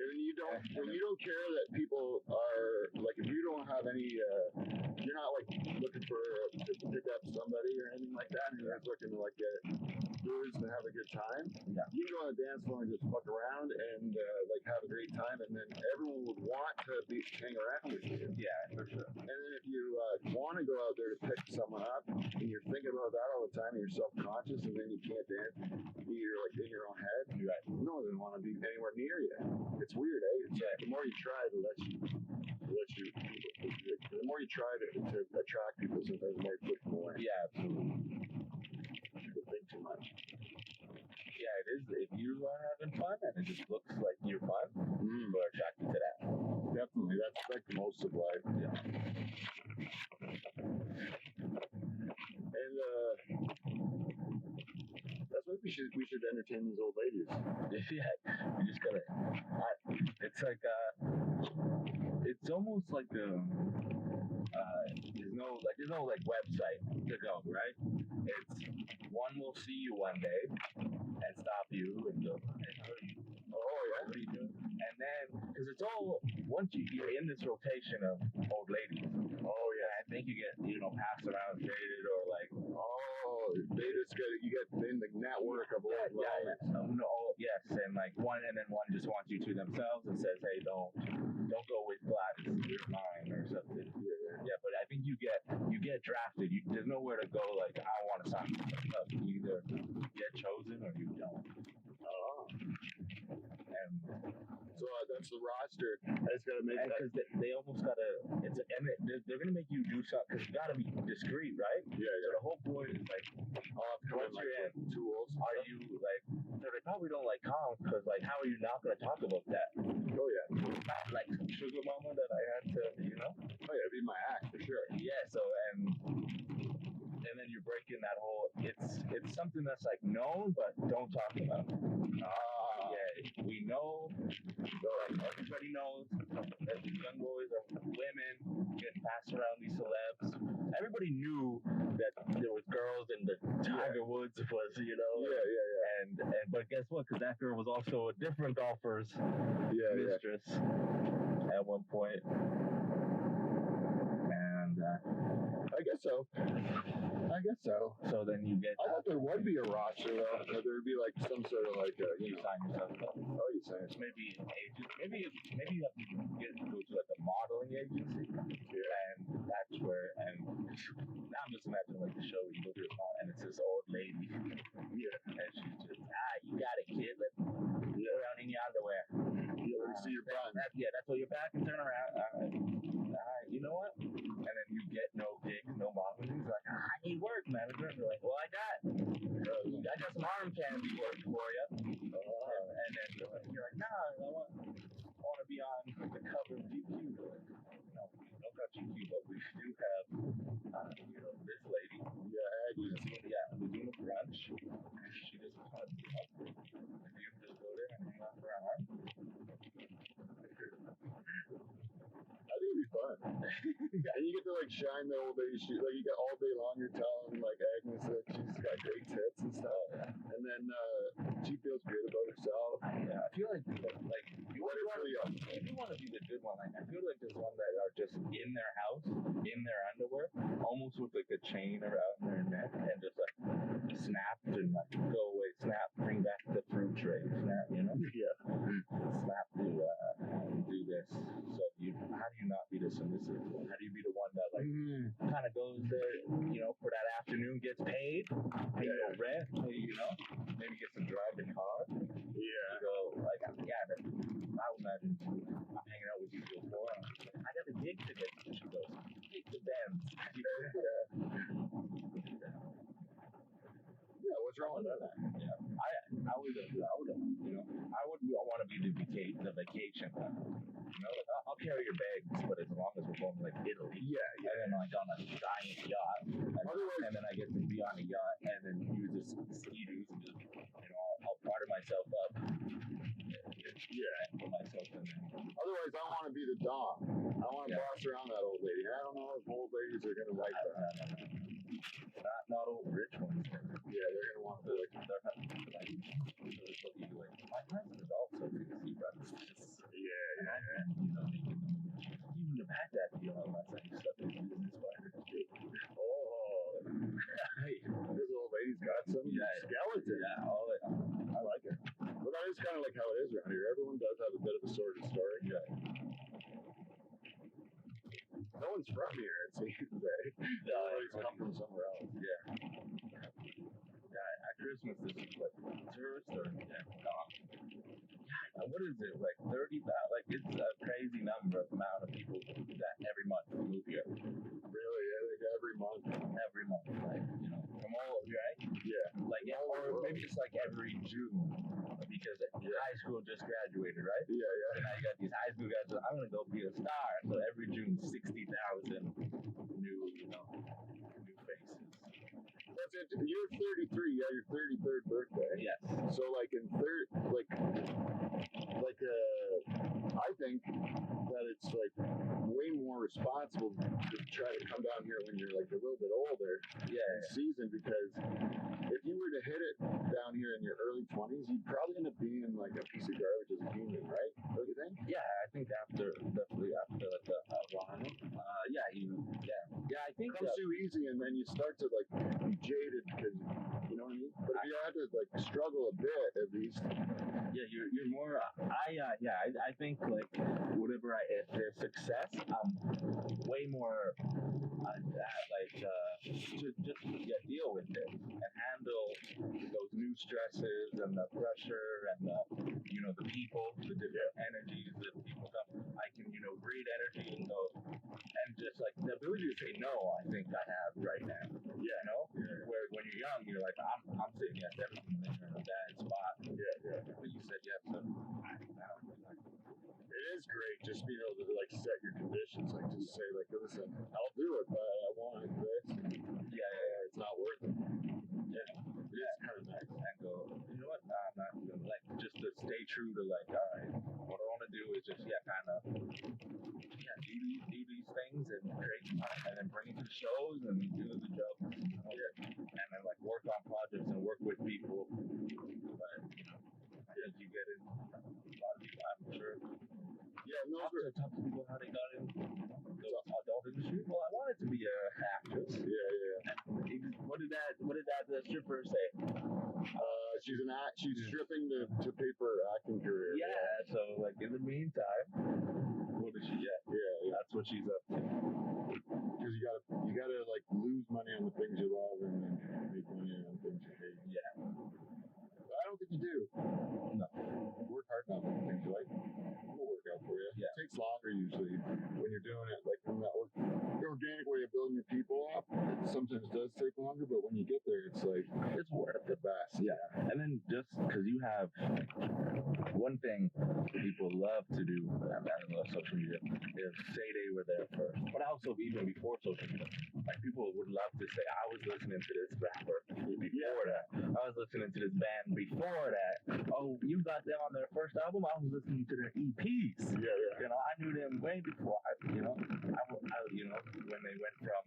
And you don't care that people are like, if you don't have any, you're not like looking to pick up somebody or anything like that, and you're just looking to like get booze and have a good time. Yeah. You can go on the dance floor and just fuck around and like have a great time, and then everyone would want to hang around with you. Yeah, for sure. And then if you want to go out there to pick someone up, and you're thinking about that all the time, and you're self-conscious, and then you can't dance, you're like in your own head. Right. No one want to be anywhere near you. It's weird, eh? It's like the more you try, the more you try to attract people, sometimes the more you push them away. Yeah, absolutely. People think too much. Yeah, it is. If you are having fun and it just looks like you're fun, people are attracted to that. Definitely, that's like the most of life. Yeah. And that's why we should entertain these old ladies. Yeah, you just gotta. It's like it's almost like there's no website to go, right? It's one will see you one day and stop you and go, hey, what are you doing? And then, because it's all, once you're in this rotation of old ladies, I think you get, passed around, traded, or like, they just you get in the network of old ladies. Yes, and like one just wants you to themselves and says, hey, don't go with Gladys, you're mine, or something. Yeah, but I think you get drafted. There's nowhere to go. Like I want to sign up. You either get chosen or you don't. And so that it's the roster. I just gotta make that. Because they almost gotta, they're gonna make you do something, because you gotta be discreet, right? Yeah, So the whole point is like, I'll have to come in once like you're in, with tools. are you like, so they probably don't like comp, because like, how are you not gonna talk about that? Oh yeah. Like some sugar mama that I had to, Oh yeah, be my act for sure. Yeah, so, and then you're breaking that whole, it's something that's like known, but don't talk about. Yeah, we know, so like everybody knows that these young boys are women getting passed around these celebs. Everybody knew that there was girls and the Tiger Woods was, Yeah. and but guess what? Because that girl was also a different golfer's Yeah. mistress at one point. And I guess so. so then you get, I thought there would be a roster though. That there would be like some sort of like you sign yourself up. Oh, you saying? Maybe an agent. Maybe you have to go to like a modeling agency. Yeah. And that's where, and now I'm just imagining like the show where you go to a mall and it's this old lady. Yeah. And she's just, you got it, kid. Let's go around in your underwear. You like see your prime. That's what you're back and turn around. You know what? And then you get no gigs, no modeling. He's like, I need work, manager. And you're like, well, I got some arm candy work for you. And then you're like, nah, I want to be on the cover of GQ. No, we don't got GQ, but we do have, this lady. Yeah, Agnes. Laguna Brunch. She just wants to be up. If you just go there and hang out for an arm. I think it'd be fun. And you get to like shine the old lady. Like you got all day long. You're telling like Agnes that she's got great tits and stuff. And then she feels good about herself. I feel like you want to be the good one. Like I feel like there's one that are just in their house, in their underwear, almost with like a chain around their neck, and just like snap and like go away, snap, bring back the fruit tray, snap, Yeah. snap to do this. So how do you not be the submissive one? How do you be the one that like kind of goes there, for that afternoon, gets paid, pay your rent, maybe gets to drive the car. Yeah. You go like, I would imagine I'm hanging out with you before. I got the gig ticket. She goes, take the Benz. Yeah, what's wrong with that? Yeah, I would, I would want to be the vacation one. Like, I'll carry your bags, but as long as we're going to like Italy. Yeah. And then like on a giant yacht. And then I get to be on a yacht and then use the ski-doos and just, I'll part myself up. And put myself in there. Otherwise, I want to be the dom. I want to boss around that old lady. I don't know if old ladies are gonna like that. Not old rich ones. Yeah, they're gonna want to like. My cousin is also fancy brothers. Yeah. Even the bad dad deal on last night. Stuff in business partner. Oh. Hey, this old lady's got some skeleton. Yeah, all it. I like it. Well, that is kind of like how it is around here. Everyone does have a bit of a sordid story. Yeah. No one's from here, it seems. Everybody's come from somewhere else. Yeah. At Christmas, this is like tourist or what is it? Like 30,000? Like it's a crazy amount of people that every month move here. Really? Like every month. Every month, like from all over, right? Yeah. Like or maybe it's like every June because high school just graduated, right? Yeah. So now you got these high school guys. I'm gonna go be a star. So every June, 60,000 new faces. That's it. You're 33. Yeah, your 33rd birthday. Yes. So like in I think that it's like way more responsible to try to come down here when you're like a little bit older in season, because if you were to hit it down here in your early 20s, you'd probably end up being like a piece of garbage as a human, right? Don't you think? Yeah, I think definitely after like the Rana. I think it comes too easy, and then you start to like be jaded because you know what I mean. But if you had to like struggle a bit at least. Yeah, you're more. I think like whatever if there's success, I'm way more to just deal with it and handle those new stresses and the pressure and the, the people, the different energies that people come. I can, read energy and go, and just like the ability to say no, I think I have right now. Where when you're young, you're like, I'm saying yes to everything, and you're in a bad spot. But you said yes to. It is great just being able to like set your conditions, like just say like, listen, I'll do it, but I want this. It's not worth it. It's kind of nice. And go, you know what? I'm not even like just to stay true to like, all right, what I want to do is just kind of do these things and create and then bring it to the shows and do the jokes, and then like work on projects and work with people. But I think you get it. A lot of people, I'm sure. Talk to people how they got in the adult industry. Well, I wanted to be a actress. What did that stripper say? She's stripping to pay for her acting career. So like in the meantime, what does she get? That's what she's up to. Because you gotta like lose money on the things you love and then make money on things you hate. But I don't think you do. No. Work hard on the things you like. It'll work out for you. It takes longer usually when you're doing it like from that the organic way of building your people up. It sometimes does take longer, but when you get there, it's like it's worth the best. And then just because you have one thing people love to do, I love social media, is say they were there first. But also even before social media, like people would love to say, I was listening to this rapper before that. I was listening to this band before that. Oh, you got them on their first album? I was listening to their EPs. I knew them way before. When they went from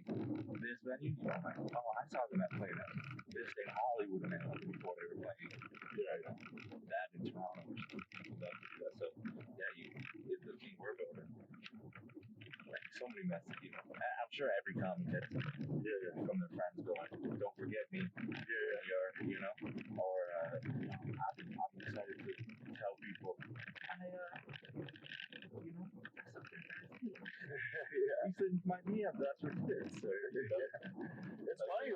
this venue, I'm like, oh, I saw them at play that this in Hollywood and before they were playing. That in Toronto. So it's the team we're building. Like so many messages, I'm sure every comic gets from their friends going, don't forget me. Or I'm excited to tell people, he sends my DM, that's what it is. So, it's funny,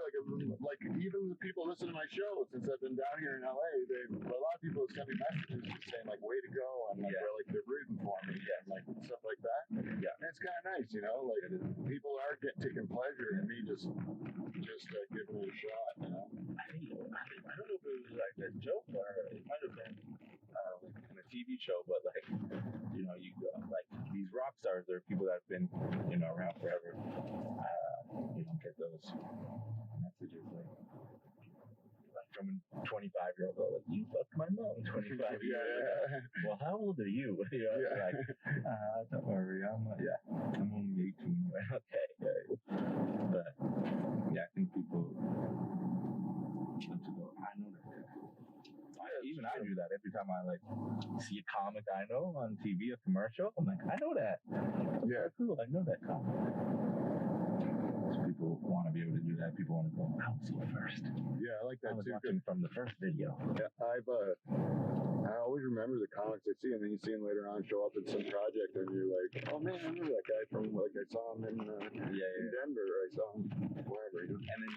like even the people listening to my show, since I've been down here in LA, a lot of people send me messages just saying like, way to go, and they're rooting for me, and like stuff like that. And it's kind of nice, like people are taking pleasure in me just giving it a shot, I don't know if it was like a joke or it might have been in a TV show, but like, you like these rock stars, they're people that have been, around forever. You don't get those messages like from a 25-year-old girl, like, you fucked my mom, 25 years ago. Well, how old are you? Like, don't worry, I'm only 18. Okay. But I think people have to go, I know that. Even I do that every time I like see a comic I know on TV, a commercial. I'm like, I know that. Cool. I know that comic. So people want to be able to do that. People want to go, I was here first. I like that I was too. watching from the first video. I always remember the comics I see, and then you see them later on show up in some project, and you're like, oh man, I remember that guy from like I saw him in Denver, or I saw him wherever. And then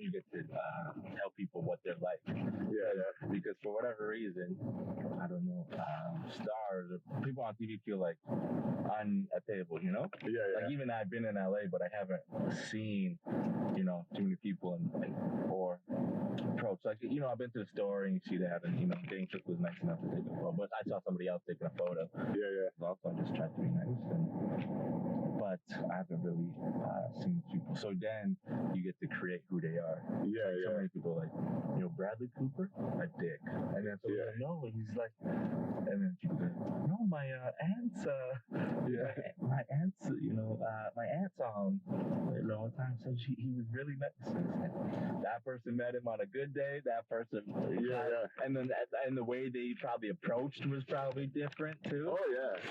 you get to tell people what they're like. Because for whatever reason, I don't know, stars or people on TV feel like on a table, Like even I've been in LA, but I haven't seen, too many people or approach. Like, I've been to the store and you see they haven't, Dane Cook was nice enough to take a photo, but I saw somebody else taking a photo. Also, I just tried to be nice. But I haven't really seen people. So then you get to create who they are. So many people like, Bradley Cooper, a dick. And then someone's like, no, he's like, and then people go, no, my aunt's, my aunt's, my aunt saw him one time, said he was really nice. That person met him on a good day. That person, and then and the way they probably approached was probably different too.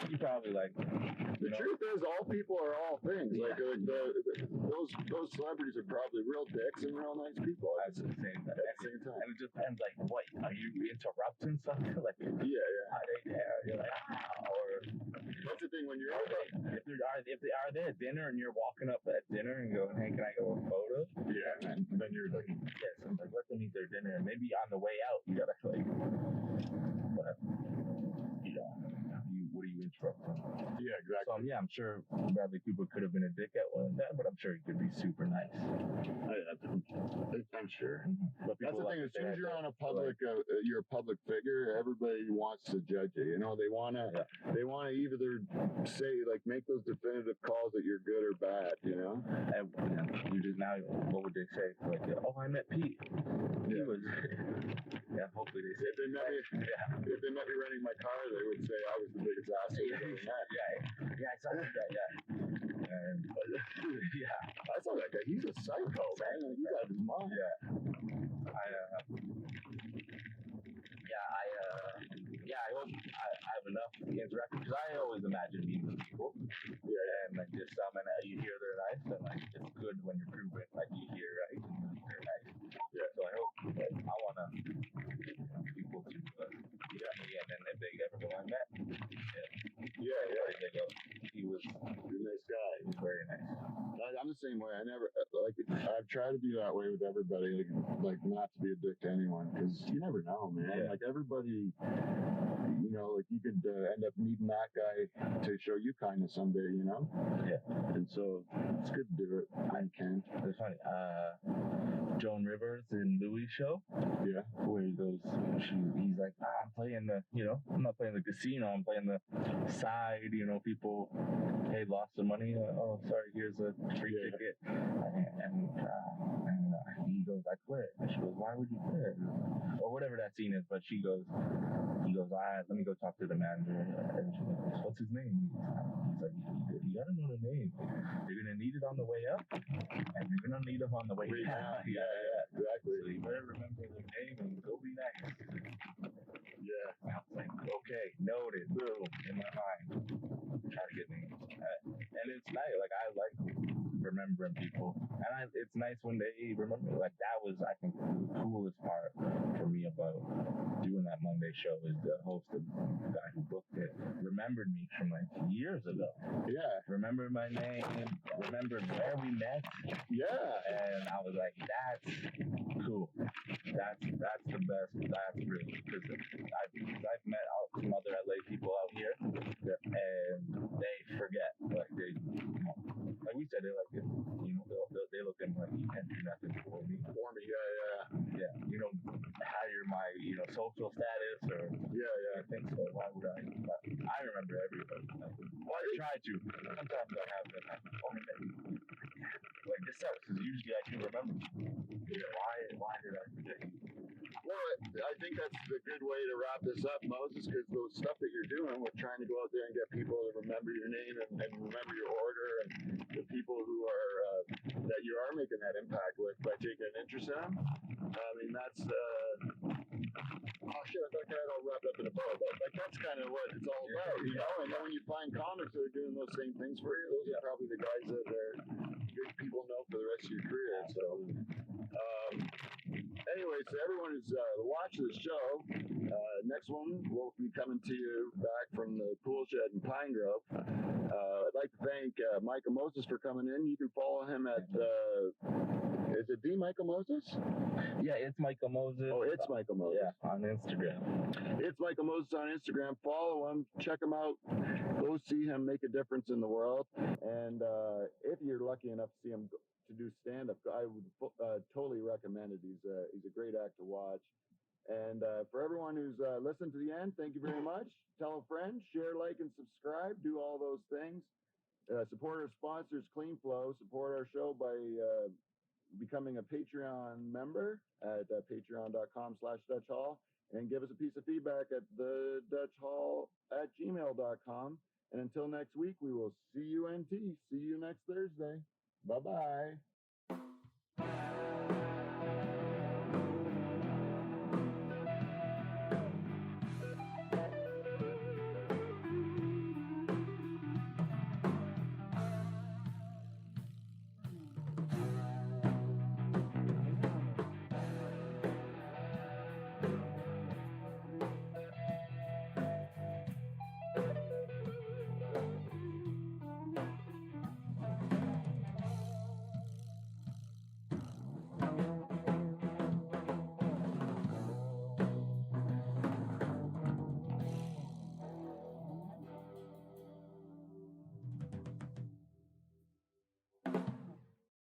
You probably like. The truth is, all people are all things. Like those celebrities are probably real dicks and real nice people at the same time. And it just depends, like, what are you interrupting something? Like, are they there? You're like, or that's the thing when you're if they are there at dinner and you're walking up at dinner and and go, hey, can I go a photo? Yeah, and then you're like, Yes, I'm like, let them eat their dinner. And maybe on the way out, you gotta like, what? You know, what are you interrupting? yeah, exactly. So yeah, I'm sure Bradley Cooper could have been a dick at one time, but I'm sure he could be super nice. I'm sure. But That's the people thing. like As soon as you're on a like, public, you're a public figure. Everybody wants to judge you. You know, they wanna either say like make those definitive calls that you're good or bad. You know. and you just now, what would they say? Like, oh, I met Pete. He Yeah. was. Yeah, hopefully they say. If they met me renting my car, they would say I was the biggest asshole they ever met. Yeah, I saw that guy. Yeah. And yeah, I saw that guy. He's a psycho, man. He's out of his mind. I hope I have enough interaction because I always imagine meeting with people. Yeah, and like just you hear they're nice, and like it's good when you're proven like you hear right and they're nice. Yeah, so I hope I wanna people to me, and then if they ever go I met. Yeah, they go. He was a nice guy. He was very nice. I'm the same way. I never I've tried to be that way with everybody, like not to be a dick to anyone, because you never know, man. Yeah. Like everybody, you know, like you could end up needing that guy to show you kindness someday, you know. Yeah. And so it's good to do it when you can. It's funny. Joan Rivers in Louis' show. Yeah. Where he goes, he's like, I'm playing I'm not playing the casino, I'm playing the side, people, hey, lost some money, oh, sorry, here's a free ticket. And he goes, I quit. And she goes, why would you quit? Or whatever that scene is, but he goes, let me go talk to the manager. And she goes, what's his name? He's like, you gotta know the name. You're gonna need it on the way up, and you're gonna need them on the way down. Yeah, exactly. So you better remember their name and go be nice. Yeah. I was like, okay, noted, boom, in my mind. Try to get names. And it's nice, like, I like remembering people. And it's nice when they remember, like, that was, I think, the coolest part for me about doing that Monday show is the host, the guy who booked it, remembered me from, like, years ago. Yeah. Remembered my name, remembered where we met. Yeah. And I was like, that's cool. That's the best. That's really, because I've met some other LA people out here, and they forget. Like we said, they like it. They look at me like you can't do nothing for me. Yeah. You don't hire my social status or I think so. Why would I? But I remember everybody. Well, I try to. Sometimes I have been like this sucks because usually I can remember. Why did I forget? Well, I think that's a good way to wrap this up, Moses, because the stuff that you're doing with trying to go out there and get people to remember your name and remember your order, and the people who are that you are making that impact with by taking an interest in them. I mean, that's oh shit, I thought I had all wrapped up in a bow, but like that's kind of what it's all about, you know. And then when you find comics that are doing those same things for you, those are probably the guys that are good people know for the rest of your career. So. Anyway, so everyone who's watching the show, next one will be coming to you back from the pool shed in Pine Grove. I'd like to thank Michael Moses for coming in. You can follow him at, is it the Michael Moses? Yeah, it's Michael Moses. Oh, it's Michael Moses. Yeah, on Instagram. It's Michael Moses on Instagram. Follow him, check him out, go see him make a difference in the world. And if you're lucky enough to see him to do stand-up, I would totally recommend it. He's a great actor to watch. And for everyone who's listened to the end, thank you very much. Tell a friend, share, like, and subscribe. Do all those things. Support our sponsors, Clean Flow. Support our show by becoming a Patreon member at patreon.com/Dutch Hall. And give us a piece of feedback at thedutchhall@gmail.com. And until next week, we will see you NT. See you next Thursday. Bye-bye.